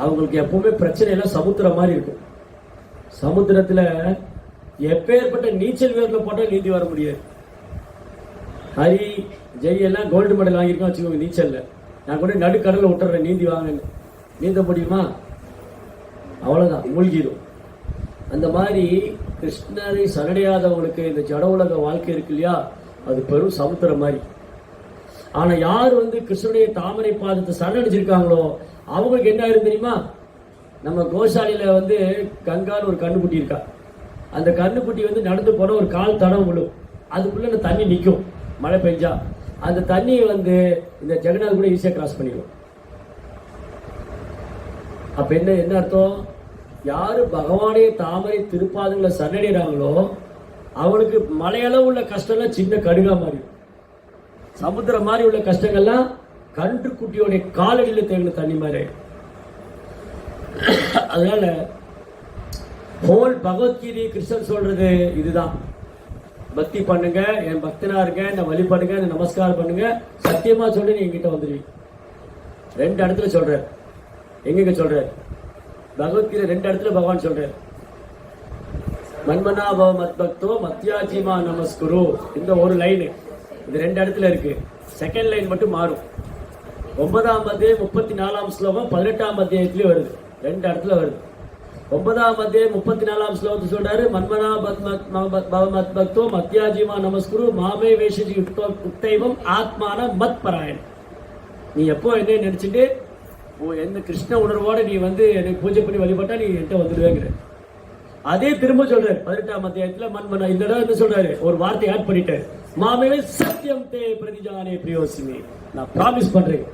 அவங்களுக்கு எப்பவுமே பிரச்சனை எல்லாம் சமுத்திரம் மாதிரி இருக்கும். சமுத்திரத்துல எப்பேற்பட்ட நீச்சல் வீரர்ல போட்டா நீந்தி வர முடியாது. ஹரி ஜெய் எல்லாம் கோல்டு மெடல் வாங்கியிருக்கோம் வச்சுக்கோங்க நீச்சல்ல. நான் கூட நடுக்கடலை விட்டுறேன் நீந்தி வாங்கன்னு. நீந்த முடியுமா? அவ்வளவுதான், மூழ்கிடும். அந்த மாதிரி கிருஷ்ணரை சரணடையாதவங்களுக்கு இந்த ஜட உலக வாழ்க்கை இருக்கு இல்லையா, அது பெரும் சமுத்திரம் மாதிரி. ஆனா யார் கிருஷ்ணனுடைய தாமரை பாதத்தை சரணடைஞ்சிருக்காங்களோ அவங்களுக்கு என்ன ஆயிரும் தெரியுமா? நம்ம கோசாலையில கங்கான்னு ஒரு கண்ணுக்குட்டி இருக்கா. அந்த கண்ணுக்குட்டி நடந்து போன ஒரு கால் தடம் விழும். அதுக்குள்ள தண்ணி நிற்கும். மழை பெஞ்சா அந்த தண்ணியை இந்த ஜெகநாத் கூட ஈஸியா கிராஸ் பண்ணிடும். அப்ப என்ன அர்த்தம்? யாரு பகவானே தாமரை திருப்பாதங்களை சரணடைறாங்களோ அவனுக்கு மலையளவு உள்ள கஷ்டம்லாம் சின்ன கடுகா மாதிரி, சமுத்திரம் மாதிரி உள்ள கஷ்டங்கள்லாம் கன்று குட்டியோடைய காலடியில் தேங்கின தண்ணி மாதிரி. அதனால ஹோல் பகவத்கீதை கிருஷ்ணன் சொல்றது இதுதான். பக்தி பண்ணுங்க, என் பக்தனா இருக்க, என்ன வழிபடுங்க, என்ன நமஸ்காரம் பண்ணுங்க, சத்தியமா சொல்லி என்கிட்ட வந்துடுவீங்க. 2 இடத்துல சொல்ற. எங்க சொல்ற? பகவத்கீதை 2 இடத்துல பகவான் சொல்ற. மன்மனா பவ மத்பக்தோ மத்யாஜிமா நமஸ்குரு. இந்த ஒரு லைன் இது 2 இடத்துல இருக்கு. செகண்ட் லைன் மட்டும் மாறும். 9ஆம் அத்தியாயம் 34ஆம் ஸ்லோகம் 18ஆம் அத்தியாயத்திலே வருது. 2 இடத்துல வருது. 9ஆம் அத்தியாயம் 34ஆம் ஸ்லோகத்தை சொல்றாரு, மன்மனா பவ மத்பக்தோ மத்யாஜிமா நமஸ்குரு மாமே வேஷஜி உக்தைவம் ஆத்மான மத் பராயண். நீ எப்போ என்ன நினைச்சிட்டு என்ன கிருஷ்ண உணர்வோட நீ எனக்கு பூஜை பண்ணி வழிபட்டா நீ என்கிட்ட வந்துடுவேங்கிற. அதே திரும்ப சொல்றாரு 18ஆம் அத்தியாயத்துல மன்மனா. இந்த இடம் என்ன சொல்றாரு? ஒரு வார்த்தை ஆட் பண்ணிட்டாரு. மாமே சத்தியம் தே பிரதிஜானே பிரியோசிமே. நான் ப்ராமிஸ் பண்றேன்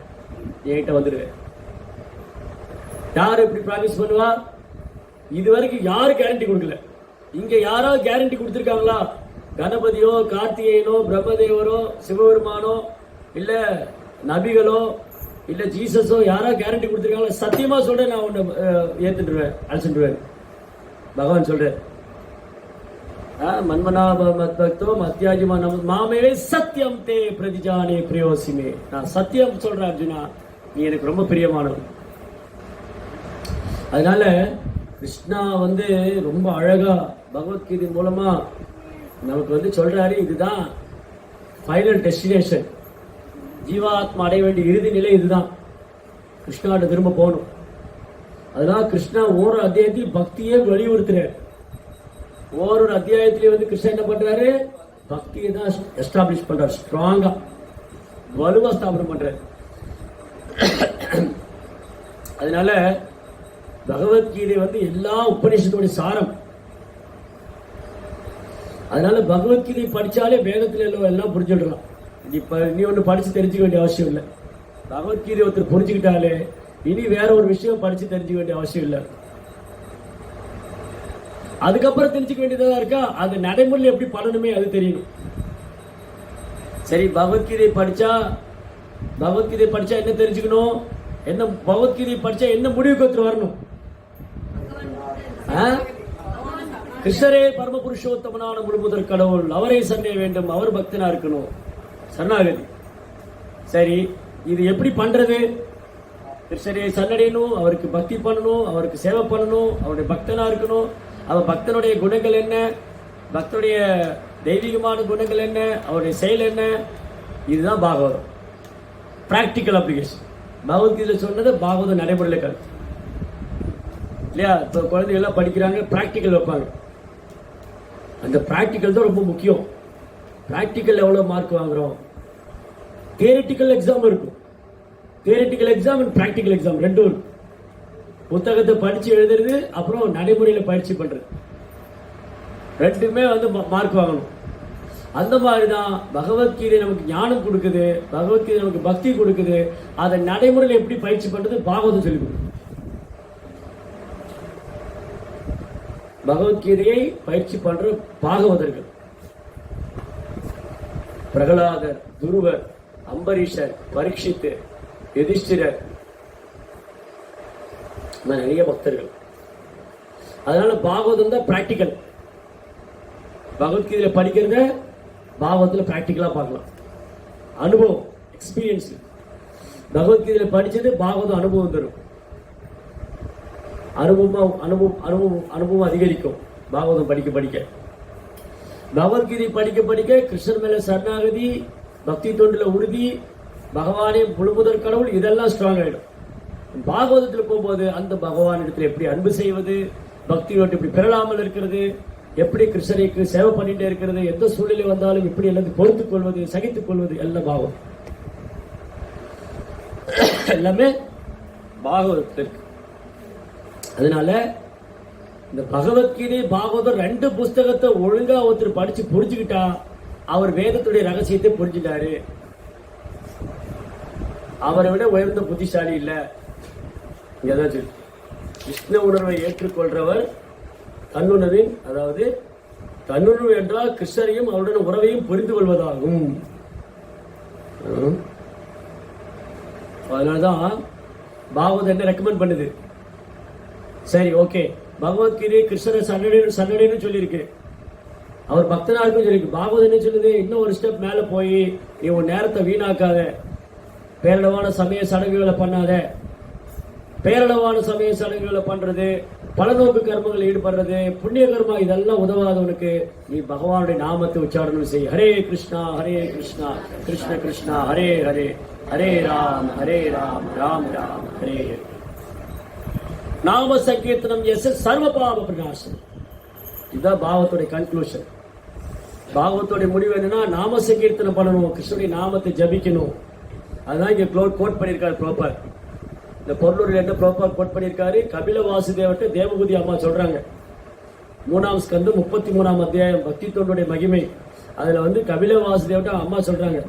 என்கிட்ட வந்துடுவேன். யாரு இப்படி ப்ராமிஸ் பண்ணுவா? இது வரைக்கும் யாரு கேரண்டி கொடுக்கல. இங்க யாராவது கேரண்டி கொடுத்திருக்காங்களா? கணபதியோ கார்த்திகேயனோ பிரம்மதேவரோ சிவபெருமானோ இல்ல நபிகளோ இல்ல ஜீசஸோ யாராவது கேரண்டி கொடுத்திருக்காங்களா? சத்தியமா சொல்றேன், நான் உன்னை ஏத்துட்டுருவேன், அழைச்சிட்டுருவேன். பகவான் சொல்ற மன்மனாபக்தோ மத்தியாஜிமா மாமே சத்தியம் தே பிரதிஜானே பிரியோசிமே. நான் சத்தியம் சொல்றேன் அர்ஜுனா, நீ எனக்கு ரொம்ப பிரியமானவன். அதனால கிருஷ்ணா ரொம்ப அழகா பகவத்கீதை மூலமா நமக்கு சொல்றாரு, இதுதான் ஃபைனல் டெஸ்டினேஷன். ஜீவாத்மா அடைய வேண்டிய இறுதி நிலை இதுதான். கிருஷ்ணாட்ட திரும்ப போகணும். அதனால கிருஷ்ணா ஒரு அத்தியாயத்தில் பக்தியே வலியுறுத்துறாரு. ஒரு அத்தியாயத்திலே கிருஷ்ணன் என்ன பண்றாரு? பக்தியை தான் எஸ்டாப்ளிஷ் பண்றாரு. ஸ்ட்ராங்கா வலுவா ஸ்தாபனம் பண்றாரு. அதனால பகவத்கீதை எல்லா உபநிஷத்தோட சாரம். அதனால பகவத்கீதை படிச்சாலே வேதத்துல எல்லாம் புரிஞ்சுடலாம். இப்ப நீ ஒண்ணு படிச்சு தெரிஞ்சுக்க வேண்டிய அவசியம் இல்லை. பகவத்கீதை ஒருத்தர் புரிஞ்சுக்கிட்டாலே இனி வேற ஒரு விஷயம் படிச்சு தெரிஞ்சுக்க வேண்டிய அவசியம் இல்லை. அதுக்கப்புறம் தெரிஞ்சுக்க வேண்டியதா இருக்கா, அது நடைமுறையில் எப்படி பண்ணணுமே அது தெரியணும். சரி, பகவத்கீதை படிச்சா என்ன தெரிஞ்சுக்கணும்? என்ன பகவத்கீதை படிச்சா என்ன முடிவுக்கு ஒருத்தர் வரணும்? கிருஷ்ணரே பரம புருஷோத்தமனான முழுமுதற் கடவுள், அவரை சரணடைய வேண்டும், அவர் பக்தனா இருக்கணும், சரணாகதி. சரி, இது எப்படி பண்றது? கிருஷ்ணரை சரணடையணும், அவருக்கு பக்தி பண்ணணும், அவருக்கு சேவை பண்ணணும், அவருடைய பக்தனா இருக்கணும். அவர் பக்தனுடைய குணங்கள் என்ன, பக்தனுடைய தெய்வீகமான குணங்கள் என்ன, அவருடைய செயல் என்ன, இதுதான் பாகவதம். Practical application. பகவத்கீதை சொன்னது பாகவதம் நடைமுறையில் கருத்து இல்லையா? இப்போ குழந்தைகள் எல்லாம் படிக்கிறாங்க, பிராக்டிக்கல் வைப்பாங்க. அந்த பிராக்டிக்கல் தான் ரொம்ப முக்கியம். பிராக்டிக்கல் எவ்வளவு மார்க் வாங்குறோம்? தியரிட்டிக்கல் எக்ஸாம் இருக்கும். Theoretical exam and practical exam ரெண்டும் இருக்கும். புத்தகத்தை படிச்சு எழுதுறது, அப்புறம் நடைமுறையில் பயிற்சி பண்றது, ரெண்டுமே மார்க் வாங்கணும். அந்த மாதிரிதான் பகவத்கீதை நமக்கு ஞானம் கொடுக்குது, பகவத்கீதை நமக்கு பக்தி கொடுக்குது. அதை நடைமுறையில் எப்படி பயிற்சி பண்றது பாகவதம் சொல்லிக் கொடுக்குது. பகவத்கீதையை பயிற்சி பண்ற பாகவதர்கள் பிரகலாதர், துருவர், அம்பரீஷர், பரீட்சித்து, யுதிஷ்டிரர், நிறைய பக்தர்கள். அதனால பாகவதம் தான் பிராக்டிக்கல். பகவத்கீதையில படிக்கிறத பாகவத்துல பிராக்டிக்கலா பார்க்கலாம். அனுபவம், எக்ஸ்பீரியன்ஸ். பகவத்கீதையில படிச்சது பாகவதம் அனுபவம் தரும். அனுபவம் அதிகரிக்கும் பாகவதம் படிக்க படிக்க. பகவத்கீதை படிக்க படிக்க கிருஷ்ணர் மேல சரணாகதி, பக்தி தொண்டுல உறுதி, பகவானே முழுமுதற் கடவுள், இதெல்லாம் ஸ்ட்ராங் ஆயிடும். பாகவதத்தில் போகும்போது அந்த பகவான் இடத்துல எப்படி அன்பு செய்வது, பக்தியோடு எப்படி பெறலாமல் இருக்கிறது, எப்படி கிருஷ்ணருக்கு சேவை பண்ணிட்டே இருக்கிறது, எந்த சூழ்நிலை வந்தாலும் எப்படி எல்லாத்தையும் பொறுத்துக் கொள்வது, சகித்துக் கொள்வது, எல்லாம் பாகவதம். எல்லாமே பாகவதத்தில் இருக்கு. அதனால இந்த பகவத்கீதை பாகவதம் 2 புஸ்தகத்தை ஒழுங்கா ஒருத்தர் படிச்சு புரிஞ்சுக்கிட்டா அவர் வேதத்துடைய ரகசியத்தை புரிஞ்சுட்டாரு. அவரை விட உயர்ந்த புத்திசாலி இல்ல. இங்கதான் கிருஷ்ண உணர்வை ஏற்றுக்கொள்றவர் தன்னுணர்வின், அதாவது தன்னுணர்வு என்றால் கிருஷ்ணரையும் அவருடன் உறவையும் புரிந்து கொள்வதாகும். அதனாலதான் பாகவத் என்ன ரெக்கமெண்ட் பண்ணுது. சரி, ஓகே, பகவத்கீதை கிருஷ்ணரை சரணடைன்னு சொல்லியிருக்கு, அவர் பக்தனாருக்கும் சொல்லியிருக்கு. பாகவத் என்ன சொல்லுது, இன்னும் ஒரு ஸ்டெப் மேல போய் நீ உன் நேரத்தை வீணாக்காத, பேரளவான சமய சடங்குகளை பண்ணாத. பேரளவான சமய சடங்குகளை பண்றது, பலநோக்கு கர்மங்கள் ஈடுபடுறது, புண்ணிய கர்மா, இதெல்லாம் உதவாதவனுக்கு நீ பகவானுடைய நாமத்தை உச்சாரணம் செய். ஹரே கிருஷ்ணா கிருஷ்ண கிருஷ்ணா ஹரே ஹரே, ஹரே ராம் ராம் ராம் ஹரே ஹரே. நாம சங்கீர்த்தனம் சர்வ பாவ பிரகாசம். இதுதான் பாகவத்துடைய கன்க்ளூஷன். பாகவத்துடைய முடிவு என்னன்னா, நாம சங்கீர்த்தனம் பண்ணணும், கிருஷ்ணனுடைய நாமத்தை ஜபிக்கணும். அதுதான் இங்க கோட் பண்ணியிருக்காரு ப்ரோப்பர். இந்த பொருளூரில் என்ன ப்ரோப்பர் கோட் பண்ணியிருக்காரு. கபில வாசுதேவர்கிட்ட தேவபூதி அம்மா சொல்றாங்க, 3ஆம் ஸ்கந்தம் 33ஆம் அத்தியாயம் பக்தி தொண்டுடைய மகிமை. அதுல கபில வாசுதேவர்கிட்ட அம்மா சொல்றாங்க,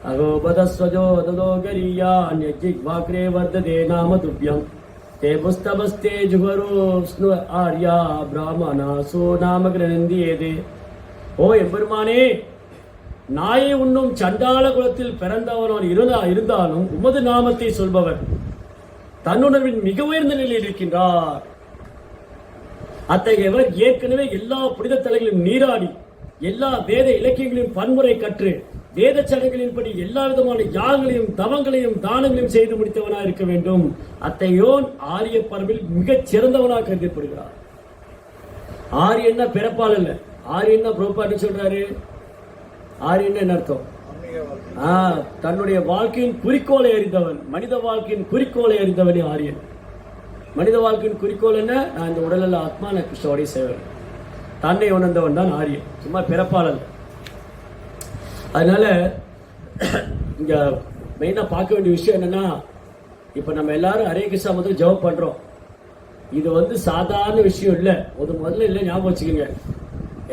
அகோபதஸ்வஜோ அததோகரியா அன்யஜிக் வாக்ரே வர்ததே நாம துப்யம் தே புஸ்தபஸ்தே ஜுகரோ ஸ்னு ஆர்யா பிராமணா சோ நாம கிரந்தியேதே. ஓ எம்பெருமானே, நாயை உண்ணும் சண்டாள குலத்தில் பிறந்தவன் இருந்தாலும் உமது நாமத்தை சொல்பவர் தன்னுணர்வின் மிக உயர்ந்த நிலையில் இருக்கின்றார். அத்தகையவர் ஏற்கனவே எல்லா புனித தலைகளையும் நீராடி, எல்லா வேத இலக்கியங்களையும் பன்முறை கற்று, வேத சடங்குகளின்படி எல்லா விதமான யாகங்களையும் தவங்களையும் தானங்களையும் செய்து முடித்தவனாக இருக்க வேண்டும். அத்தையோன் ஆரிய பரம்பில் மிகச் சிறந்தவனாக கருதப்படுகிறார். ஆரியன்னா பிறப்பால் இல்ல, ஆரியன்னா புரோபாட்டி சொல்றாரு. ஆரியன்னா என்ன அர்த்தம்? தன்னுடைய வாழ்க்கையின் குறிக்கோளை அறிந்தவன், மனித வாழ்க்கையின் குறிக்கோளை அறிந்தவனே ஆரியன். மனித வாழ்க்கையின் குறிக்கோள் என்ன? நான் இந்த உடலில் ஆத்மா, நான் கிருஷ்ணோடைய சேவன், தன்னை உணர்ந்தவன் தான் ஆரியன், சும்மா பிறப்பாளர். அதனால இங்க மெயினா பார்க்க வேண்டிய விஷயம் என்னன்னா, இப்ப நம்ம எல்லாரும் ஹரே கிருஷ்ணா முதல்ல ஜெபம் பண்றோம். இது சாதாரண விஷயம் இல்ல. முதல்ல இல்ல, ஞாபகம் வச்சுக்கோங்க.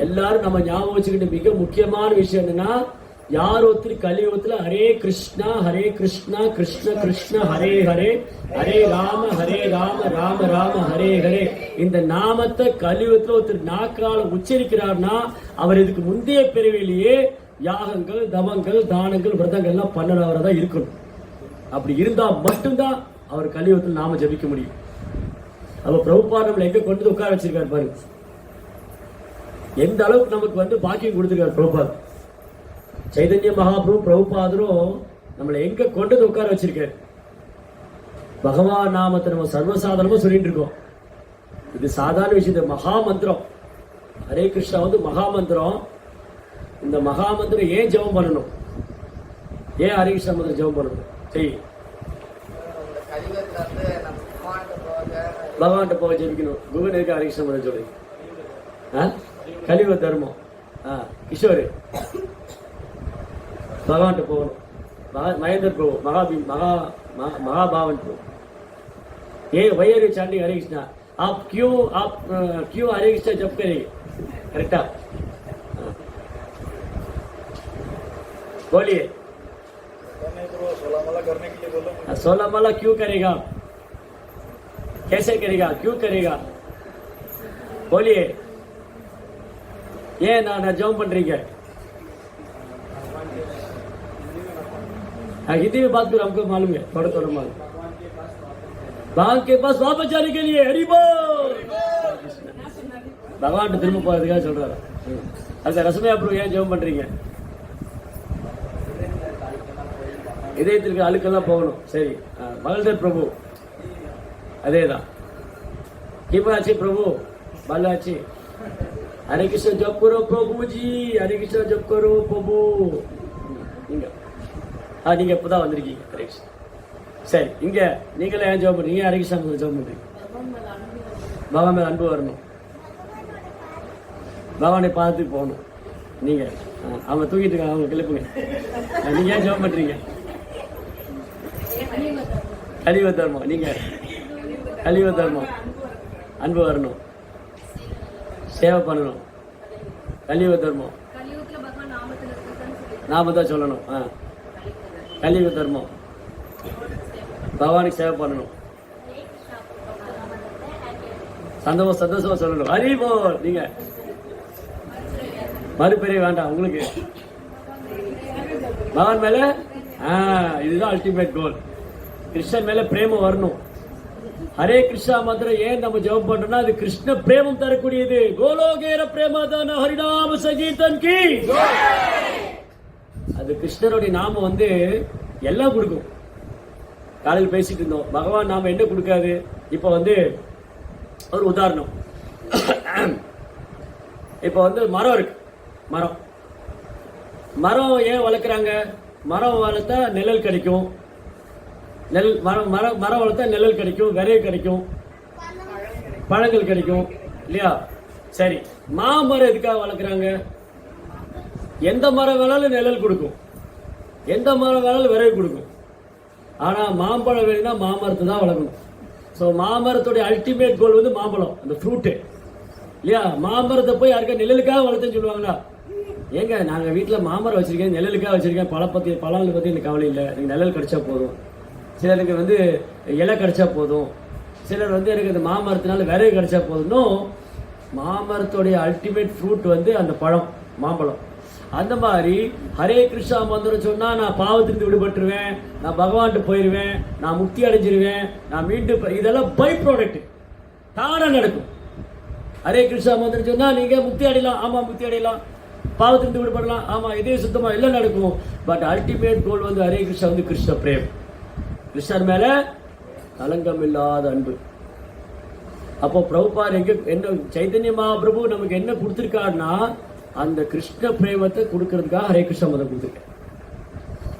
எல்லாரும் நம்ம ஞாபகம் வச்சுக்கிட்ட மிக முக்கியமான விஷயம் என்னன்னா, யார் ஒருத்தர் கலியுகத்துல ஹரே கிருஷ்ணா கிருஷ்ண கிருஷ்ண ஹரே ஹரே, ஹரே ராம ராம ராம ஹரே ஹரே, இந்த நாமத்தை கலியுகத்துல ஒருத்தர் நாக்கால உச்சரிக்கிறார்னா அவர் இதுக்கு முந்தைய பிறவிலேயே யாகங்கள் தவங்கள் தானங்கள் விரதங்கள்லாம் பண்ணனவரதான் இருக்கணும். அப்படி இருந்தா மட்டும்தான் அவர் கலியுகத்தில் நாம ஜபிக்க முடியும். அப்ப பிரபுபாத் நம்மளை எங்க கொண்டு உட்கார வச்சிருக்காரு பாருங்க. எந்த அளவுக்கு நமக்கு பாக்கியம் கொடுத்திருக்காரு பிரபுபாத். சைதன்ய மகாபிரபு பிரபுபாதரும் நம்மளை எங்க கொண்டு உட்கார வச்சிருக்காரு. பகவான் நாமத்தை நம்ம சர்வசாதாரணமா சொல்லிட்டு இருக்கோம். இது சாதாரண விஷயம். மகா மந்திரம் ஹரே கிருஷ்ணா மகா மந்திரம். இந்த மகா மந்திரம் ஏன் ஜெபம் பண்ணணும்? ஏன் ஹரே கிருஷ்ணா மந்திரம் ஜெபம் பண்ணணும்? சரி, பகவான்கிட்ட போக ஜெபிக்கணும். குகன் இருக்கு ஹரே கிருஷ்ணா மந்திரம் சொல்லி கலியுக தர்மம். கிஷோர் भगवान को महेंद्र को महाभावन को ये वही हरे चांडी हरे कृष्णा आप क्यों हरे कृष्णा जप करेंगे? करेक्टा बोलिए। 16 माला क्यों करेगा? कैसे करेगा? क्यों करेगा? बोलिए। ये ना जॉब बन रही है। हिंदी में बात करो, हमको मालूम है, थोड़ा थोड़ा मालूम। बाघ के पास वापस जाने के लिए हरि बोल। பகவான் திரும்ப போறதுக்காக சொல்றாரு. அது ரசமையா பிரபு ஏன் ஜெபம் பண்றீங்க? இதயத்திற்கு அழுக்கெல்லாம் போகணும். சரி, மகள்தர் பிரபு அதேதான். கீபாச்சி பிரபு பாலாச்சி हरे कृष्ण जप करो प्रभु जी, हरे कृष्ण जप करो प्रभु. நீங்க இப்பதான் வந்திருக்கீங்க. ஹரே கிருஷ்ணா. சரி, இங்க நீங்களே ஏன் ஜெபம் பண்றீங்க? ஹரே கிருஷ்ணா ஜெபம் பண்றீங்க. பகவான் மேல அன்பு வரணும், பகவானை பார்த்து போகணும். நீங்க அவங்க தூக்கிட்டு இருக்காங்க, அவங்க கிளப்புங்க. நீங்க ஏன் ஜெபம் பண்றீங்க? கலியுக தர்மம். நீங்க கலியுக தர்மம், அன்பு வரணும், சேவை பண்ணணும். கலியுக தர்மம் நாம தான் சொல்லணும். கலியுக தர்மம் பகவானுக்கு சேவை பண்ணணும், சந்தோஷமா சொல்லணும். ஹரிபோ. நீங்க மறுபெரிய வேண்டாம் உங்களுக்கு. பகவான் மேல இதுதான் அல்டிமேட் கோல். கிருஷ்ணன் மேல பிரேமம் வரணும். ஹரே கிருஷ்ணா மந்திரம் ஏன் நம்ம ஜெபம் பண்றோம்னா அது கிருஷ்ண பிரேமம் தரக்கூடியது. கோலோகேர பிரேமதான ஹரிநாம சங்கீதன் கி. அது கிருஷ்ணருடைய நாமம் வந்து எல்லாம் கொடுக்கும். காலையில் பேசிட்டு இருந்தோம், பகவான் நாம என்ன கொடுக்காது. இப்ப வந்து ஒரு உதாரணம், இப்ப வந்து மரம் இருக்கு. மரம் ஏன் வளர்க்குறாங்க? மரம் வளர்த்தா நிழல் கிடைக்கும். மரம் வளர்த்தா நிழல் கிடைக்கும், விரைவு கிடைக்கும், பழங்கள் கிடைக்கும் இல்லையா? சரி, மாமரம் எதுக்காக வளர்க்குறாங்க? எந்த மரம் வேணாலும் நிழல் கொடுக்கும், எந்த மரம் வேணாலும் விரைவு கொடுக்கும். ஆனா மாம்பழம் வேணும்னா மாமரத்தை தான் வளர்க்கணும். ஸோ மாமரத்துடைய அல்டிமேட் கோல் வந்து மாம்பழம், அந்த ஃப்ரூட்டு இல்லையா? மாமரத்தை போய் யாருக்கா நிழலுக்காக வளர்த்துன்னு சொல்லுவாங்களா? ஏங்க நாங்க வீட்டுல மாமரம் வச்சிருக்கேன், நிழலுக்காக வச்சிருக்கேன், பழங்கள் பத்தி எனக்கு கவலை இல்லை, எனக்கு நிழல் கிடைச்சா போதும். சிலருக்கு வந்து இலை கிடைச்சா போதும், சிலர் வந்து எனக்கு இந்த மாமரத்தினால விரைவு கிடைச்சா போதும். மாமரத்துடைய அல்டிமேட் ஃப்ரூட் வந்து அந்த பழம், மாம்பழம். அந்த மாதிரி ஹரே கிருஷ்ணா மந்திரம் சொன்னா நான் பாவத்திலிருந்து விடுபட்டுருவேன், நான் பகவான்ட்டு போயிடுவேன், நான் முக்தி அடைஞ்சிருவேன், நான் மீண்டும், இதெல்லாம் பை ப்ராடக்ட், தானா நடக்கும். ஹரே கிருஷ்ணா மந்திரம் சொன்னா நீங்க முக்தி அடையலாம், ஆமா முக்தி அடையலாம், பாவத்திலிருந்து விடுபடலாம், ஆமா இதே சுத்தமா எல்லாம் நடக்கும். பட் அல்டிமேட் கோல் வந்து ஹரே கிருஷ்ணா வந்து கிருஷ்ண பிரேம், கிருஷ்ணர் மேல கலங்கம் இல்லாத அன்பு. அப்போ பிரபுபார் என்ன சைதன்ய மகாபிரபு நமக்கு என்ன கொடுத்திருக்காருன்னா அந்த கிருஷ்ண பிரேமத்தை கொடுக்கறதுக்காக ஹரே கிருஷ்ணா மதம் கொடுத்துருக்காரு.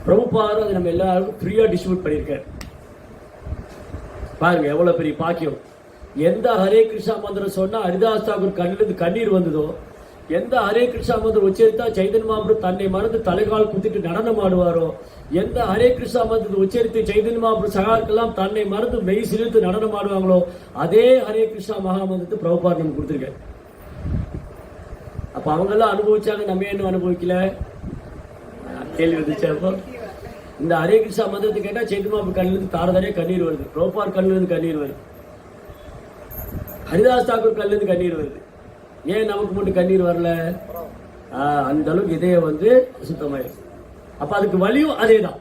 பிரபுபார் அது நம்ம எல்லாருக்கும் ஃப்ரீயா டிஸ்ட்ரிபியூட் பண்ணியிருக்காரு. பாருங்க எவ்வளவு பெரிய பாக்கியம். எந்த ஹரே கிருஷ்ணா மந்திரம் சொன்னா ஹரிதாஸ் தாக்கூர் கண்ணிலிருந்து கண்ணீர் வந்ததோ, எந்த ஹரே கிருஷ்ணா மந்திரம் உச்சரித்தா சைதன்ய மகாபிரபு தன்னை மறந்து தலைகால் குத்திட்டு நடனம் ஆடுவாரோ, எந்த ஹரே கிருஷ்ணா மந்திரத்தை உச்சரித்து சைதன்ய மகாபிரபு சகாக்கெல்லாம் தன்னை மறந்து மெய் சிலிர்த்து நடனம் ஆடுவாங்களோ, அதே ஹரே கிருஷ்ணா மகாமந்திரத்தை பிரபுபார் நம்ம கொடுத்துருக்காரு. அப்ப அவங்க எல்லாம் அனுபவிச்சாங்க, நம்ம என்ன அனுபவிக்கல? கேள்வி வந்துச்சு. அப்போ இந்த ஹரே கிருஷ்ணா மந்திரத்தை கேட்டா சைதன்ய மகாபிரபு கண்ணிலிருந்து தாரதாரே கண்ணீர் வருது, பிரபுபார் கண்ணிலிருந்து கண்ணீர் வருது, ஹரிதாஸ் தாக்கூர் கண்ணிலிருந்து கண்ணீர் வருது. ஏன் நமக்கு மட்டும் கண்ணீர் வரல? அந்த அளவுக்கு இதயம் வந்து அசுத்தமாயிருக்கு. அப்ப அதுக்கு வழியும் அதே தான்,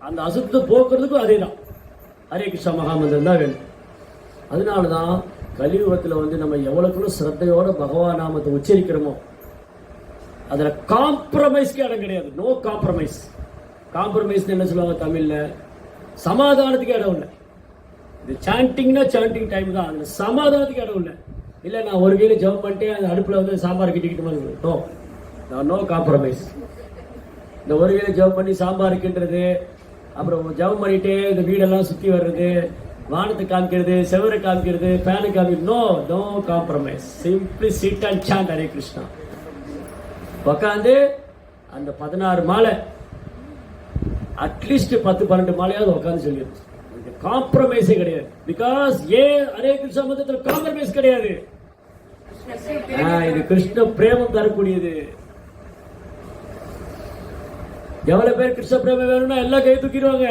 அந்த அசுத்தத்தை போக்குறதுக்கும் அதே தான், ஹரே கிருஷ்ணா மகாமந்திரம் தான் வேணும். அதனாலதான் கலியுகத்துல வந்து நம்ம எவ்வளவுக்குள்ள சிரத்தையோட பகவான் நாமத்தை உச்சரிக்கிறோமோ அதுல காம்ப்ரமைஸ்க்கு இடம் கிடையாது. No compromise. காம்ப்ரமைஸ் என்ன சொல்லுவாங்க தமிழ்ல? சமாதானத்துக்கு இடம் இல்லை. இது சாண்டிங்னா சாண்டிங் டைம் தான், அதுல சமாதானத்துக்கு இடம் இல்லை. இல்ல நான் ஒரு கையில ஜெபம் பண்ணிட்டு அந்த அடுப்புல வந்து சாம்பார் கிட்டிக்கிட்டு நோ காம்ப்ரமைஸ். இந்த ஒரு கையில ஜெபம் பண்ணி சாம்பார் கிண்டுறது, அப்புறம் ஜெபம் பண்ணிட்டே இந்த வீடெல்லாம் சுத்தி வர்றது, வானத்தை காமிக்கிறது, செவரை காமிக்கிறது, ஃபேனை காமிக்கிறது, no compromise. Simply sit and chant Hare Krishna. உட்காந்து அந்த 16 மாலை, அட்லீஸ்ட் 10-12 மாலையாவது உட்காந்து சொல்லிடுச்சு. காம்ப்ரமைஸே கிடையாது. பிகாஸ் ஹரே கிருஷ்ணா மந்திரத்துல காம்ப்ரமைஸ் கிடையாது. இது கிருஷ்ண பிரேமம் தரக்கூடியது. எவ்வளவு பேர் கிருஷ்ண பிரேமம் வேணும்னா எல்லாம் கை தூக்கிடுவாங்க.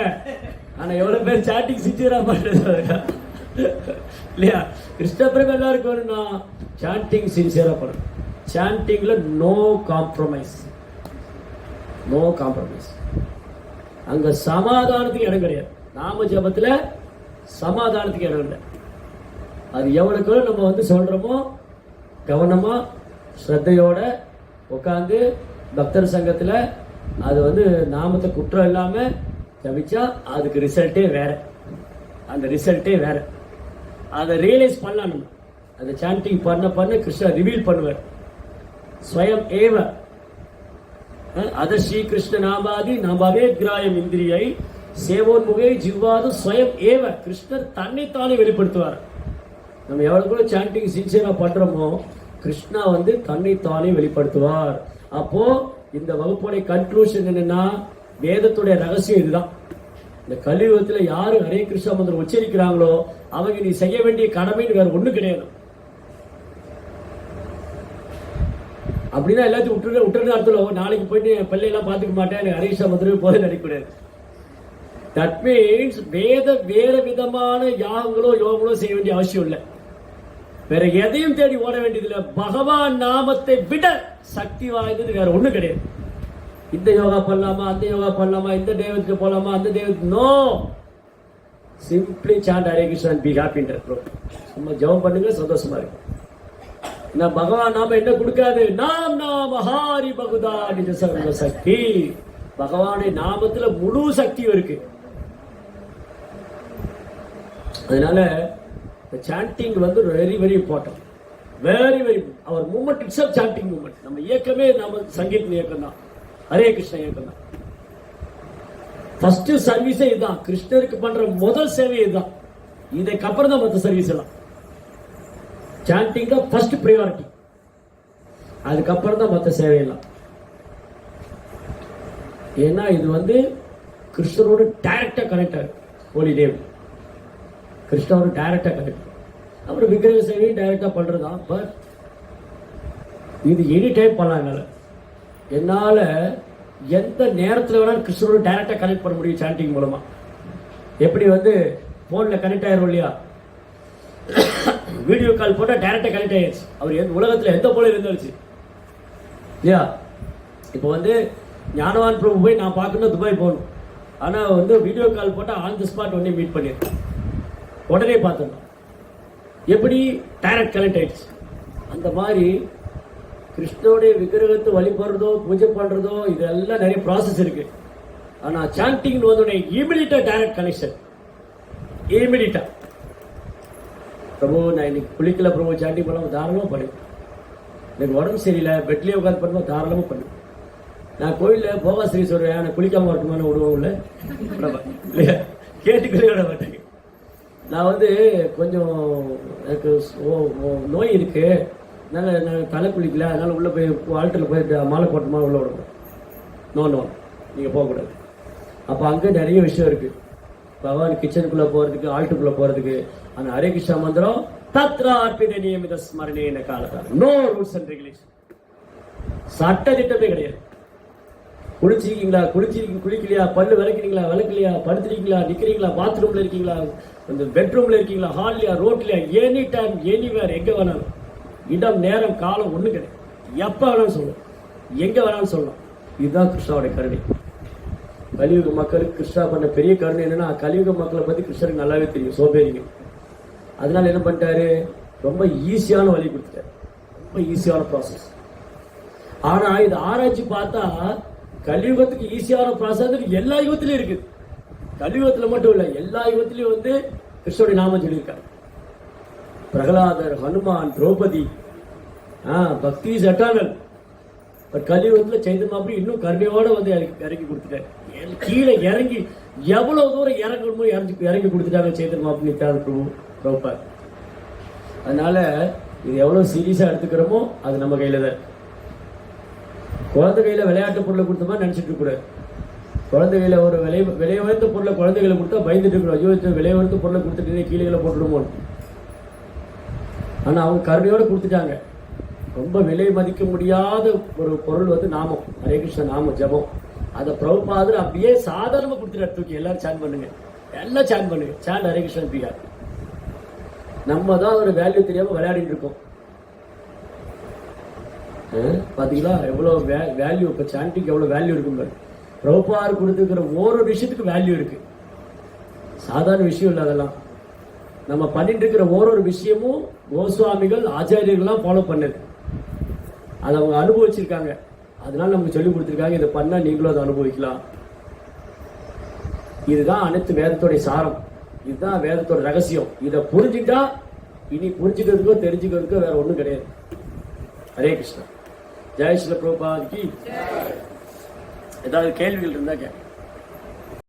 ஆனா எவ்வளவு பேர் சாட்டிங் சின்சியரா பண்றது இல்லையா? கிருஷ்ண பிரேமம் எல்லாருக்கும் வேணும்னா சாண்டிங் சின்சியரா பண்ணணும். சாண்டிங்ல நோ காம்ப்ரமைஸ், நோ காம்ப்ரமைஸ். அங்க சமாதானத்துக்கு இடம் கிடையாது. நாம ஜபத்துல சமாதானத்துக்கு இடம் இல்லை. அது எவ்வளவுக்கு நம்ம வந்து சொல்றோமோ கவனமாக ஸ்ரத்தையோட உட்காந்து பக்தர் சங்கத்தில் அது வந்து நாமத்தை குற்றம் இல்லாமல் ஜபிச்சா அதுக்கு ரிசல்ட்டே வேற, அந்த ரிசல்ட்டே வேற. அதை ரியலைஸ் பண்ணலாம். நம்ம அந்த சாண்டிங் பண்ண கிருஷ்ணர் ரிவீல் பண்ணுவார். ஸ்வயம் ஏவ அத ஸ்ரீ கிருஷ்ண நாமாதி நாமாவே கிராயம் இந்திரியை சேவோன்முகை ஜிவ்வாது ஸ்வயம் ஏவ. கிருஷ்ணர் தன்னைத்தானே வெளிப்படுத்துவார். நம்ம எவ்வளவு சாண்டிங் சின்சியரா பண்றோமோ கிருஷ்ணா வந்து தன்னைத்தானே வெளிப்படுத்துவார். அப்போ இந்த வகுப்புடைய கன்க்ளூஷன் என்னன்னா, வேதத்துடைய ரகசியம் இதுதான். இந்த கலியுகத்துல யாரு ஹரே கிருஷ்ணா மந்திரம் உச்சரிக்கிறாங்களோ அவங்க நீ செய்ய வேண்டிய கடமைன்னு வேற ஒண்ணு கிடையாது. அப்படின்னா எல்லாத்தையும் விட்டுறது அர்த்தம். நாளைக்கு போயிட்டு என் பிள்ளையெல்லாம் பார்த்துக்க மாட்டேன், ஹரே கிருஷ்ணா மந்திரம் போது நடிக்கூடாது. தட் மீன்ஸ் வேற விதமான யாகங்களோ யோகங்களோ செய்ய வேண்டிய அவசியம் இல்லை. வேற எதையும் தேடி ஓட வேண்டியதில்லை. பகவான் நாமத்தை விட சக்தி வாய்ந்தது வேற ஒண்ணு கிடையாது. இந்த யோகா பண்ணலாமா, அந்த யோகா பண்ணலாமா, இந்த தெய்வத்துக்கு போலாமா, அந்த தெய்வத்துக்கு no. Simply chant Hare Krishna be ஹாப்பின்ற. சும்மா ஜெபம் பண்ணுங்க, சந்தோஷமா இருக்கு. நான் பகவான் நாம என்ன கொடுக்காது, நாம ஹாரி பகுதா நிஜ சர்வ சக்தி. பகவானுடைய நாமத்துல முழு சக்தியும் இருக்கு. அதனால சாண்டிங் வந்து very very important, very very. Our moment it's of chanting moment. நம்ம இயக்கமே நம்ம சங்கீத இயக்கம் தான், ஹரே கிருஷ்ண இயக்கம் தான். ஃபர்ஸ்ட் சர்வீஸே இதுதான். கிருஷ்ணருக்கு பண்ற முதல் சேவை இதுதான். இதுக்கப்புறம் தான் மற்ற சர்வீஸ் எல்லாம். சாண்டிங் தான் ஃபர்ஸ்ட் பிரையாரிட்டி, அதுக்கப்புறம் தான் மற்ற சேவை எல்லாம். ஏன்னா இது வந்து கிருஷ்ணரோட டைரக்டா கனெக்ட் ஆகும். ஹோலி டேவ் கிருஷ்ணரோட டைரக்டா கனெக்ட். அப்புறம் விக்கிரக சேவை டைரக்டா பண்றதுதான். பட் இது எனி டைம் பண்ணலாம். என்னால எந்த நேரத்தில் வேணாலும் கிருஷ்ணரோட டைரக்டா கனெக்ட் பண்ண முடியும் சாண்டிங் மூலமா. எப்படி வந்து போன்ல கனெக்ட் ஆயிரும் இல்லையா, வீடியோ கால் போட்டா டைரக்டா கனெக்ட் ஆயிடுச்சு. அவர் உலகத்துல எந்த போல இருந்துச்சு இல்லையா. இப்போ வந்து ஞானவான் பிரபு போய் நான் பார்க்கணும் துபாய் போகணும், ஆனா வந்து வீடியோ கால் போட்டா ஆன் தி ஸ்பாட் உடனே மீட் பண்ணிருக்கேன், உடனே பார்த்தோம். எப்படி டைரக்ட் கனெக்ட் ஆயிடுச்சு. அந்த மாதிரி கிருஷ்ணனுடைய விக்கிரகத்தை வழிபடுறதோ பூஜை பண்றதோ இதெல்லாம் நிறைய ப்ராசஸ் இருக்கு. ஆனா சாண்டிங் வந்து இமிடியட்டா டைரக்ட் கனெக்ஷன். இமிடியட்டா பிரபு நான் இன்னைக்கு குளிக்கல பிரபு, சாண்டிங் பண்ணாம தாராளமா பண்ணு. எனக்கு உடம்பு சரியில்லை, பெட்லயே உட்காந்து பண்ணுவோம், தாராளமா பண்ணு. நான் கோயிலில் போகா ஸ்ரீ சொல்றேன், நான் குளிக்காம வரட்டுமான்னு விடுவோம்ல, கேட்டுக்கொள்ளே விட மாட்டேங்க. நான் வந்து கொஞ்சம் எனக்கு நோய் இருக்கு, அதனால நான் தலை குளிக்கல, அதனால உள்ள போய் ஆல்டரில் போய் மாலை போட்டோமா உள்ள விடணும். நோ நீங்க போகக்கூடாது. அப்போ அங்கே நிறைய விஷயம் இருக்கு. பகவான் கிச்சனுக்குள்ள போறதுக்கு, ஆல்ட்டுக்குள்ள போறதுக்கு அந்த ஹரே கிருஷ்ணா மந்திரம் தத்ரா அர்ப்பித நியமித ஸ்மரணேன காலத்தால். நோ ரூல்ஸ் அண்ட் ரெகுலேஷன், சட்ட திட்டமே கிடையாது. குளிச்சிருக்கீங்களா, குளிக்கலையா, பல்லு விளக்குறீங்களா, விளக்கலையா, படுத்துருக்கீங்களா, நிக்கிறீங்களா, பாத்ரூம்ல இருக்கீங்களா, இந்த பெட்ரூம்ல இருக்கீங்களா, ஹால்லையா, ரோட்லயா, எனி டைம் எனிவேர், எங்க வேணாலும், இடம் நேரம் காலம் ஒண்ணு கிடையாது. எப்ப வேணாலும் சொல்லலாம், எங்க வேணாலும் சொல்லலாம். இதுதான் கிருஷ்ணாவுடைய கருணை. கலியுக மக்களுக்கு கிருஷ்ணா பண்ண பெரிய கருணை என்னன்னா, கலியுக மக்களை பத்தி கிருஷ்ணருக்கு நல்லாவே தெரியும், சோபேரிங்க. அதனால என்ன பண்ணிட்டாரு, ரொம்ப ஈஸியான வழி கொடுத்துட்டாரு, ரொம்ப ஈஸியான ப்ராசஸ். ஆனா இது ஆராய்ச்சி பார்த்தா கலியுகத்துக்கு ஈஸியான ப்ராசஸ் எல்லா யுகத்திலயும் இருக்கு. கலியுகத்துல மட்டும் இல்ல, எல்லா யுகத்திலயும் வந்து கிருஷ்ணனுடைய நாமம் சொல்லியிருக்காரு. பிரகலாதர், ஹனுமான், திரௌபதி, பக்தி இஸ் எட்டர்னல். பட் கலியுகத்துல சைத்தன்ய மகாபிரபு இன்னும் கருணையோட வந்து இறங்கி கொடுத்துட்டாரு. கீழே இறங்கி எவ்வளவு தூரம் இறங்கணுமோ இறங்கி கொடுத்துட்டாங்க சைத்தன்ய மகாபிரபு, நித்யானந்த பிரபு, பிரபுபாத். அதனால இது எவ்வளவு சீரியஸா எடுத்துக்கிறோமோ அது நம்ம கையில தான். குழந்தை கையில விளையாட்டு பொருளை கொடுத்த மாதிரி நினைச்சிட்டு இருக்கக்கூடாது. குழந்தை கையில ஒரு விலை உயர்ந்த பொருளை குழந்தைகளை கொடுத்தா பயந்துட்டு இருக்கிறோம், ஐயோ விலை உயர்ந்த பொருளை கொடுத்துட்டு கீழே போட்டுடுமோ. ஆனா அவங்க கருணையோட கொடுத்துட்டாங்க. ரொம்ப விலை மதிக்க முடியாத ஒரு பொருள் வந்து நாமம், ஹரே கிருஷ்ண நாமம், ஜபம். அதை பிரபுபாதர் அப்படியே சாதாரணமா கொடுத்துட்டு தூக்கி எல்லாரும் சான் பண்ணுங்க, எல்லாம் சான் பண்ணுங்க, சான் ஹரே கிருஷ்ணன் பிஆர். நம்ம தான் ஒரு வேல்யூ தெரியாம விளையாடிட்டு இருக்கோம். பாத்தீங்களா எவ்வளவு வேல்யூ, இப்ப சாண்டிக்கு எவ்வளவு வேல்யூ இருக்கு. பிரபுபாதர் கொடுத்துருக்கிற ஒரு விஷயத்துக்கு வேல்யூ இருக்கு, சாதாரண விஷயம் இல்லை. அதெல்லாம் நம்ம பண்ணிட்டு இருக்கிற ஒரு விஷயமும் கோஸ்வாமிகள் ஆச்சாரியர்கள்லாம் ஃபாலோ பண்ணது, அதை அவங்க அனுபவிச்சிருக்காங்க. அதனால நமக்கு சொல்லி கொடுத்துருக்காங்க, இதை பண்ணா நீங்களும் அதை அனுபவிக்கலாம். இதுதான் அனைத்து வேதத்தோடைய சாரம், இதுதான் வேதத்தோட ரகசியம். இதை புரிஞ்சுட்டா இனி புரிஞ்சுக்கிறதுக்கோ தெரிஞ்சுக்கிறதுக்கோ வேற ஒன்றும் கிடையாது. ஹரே கிருஷ்ணா. ஜெய் ஸ்ரீல பிரபுபாதுக்கு. ஏதாவது கேள்விகள் இருந்தா கேட்க.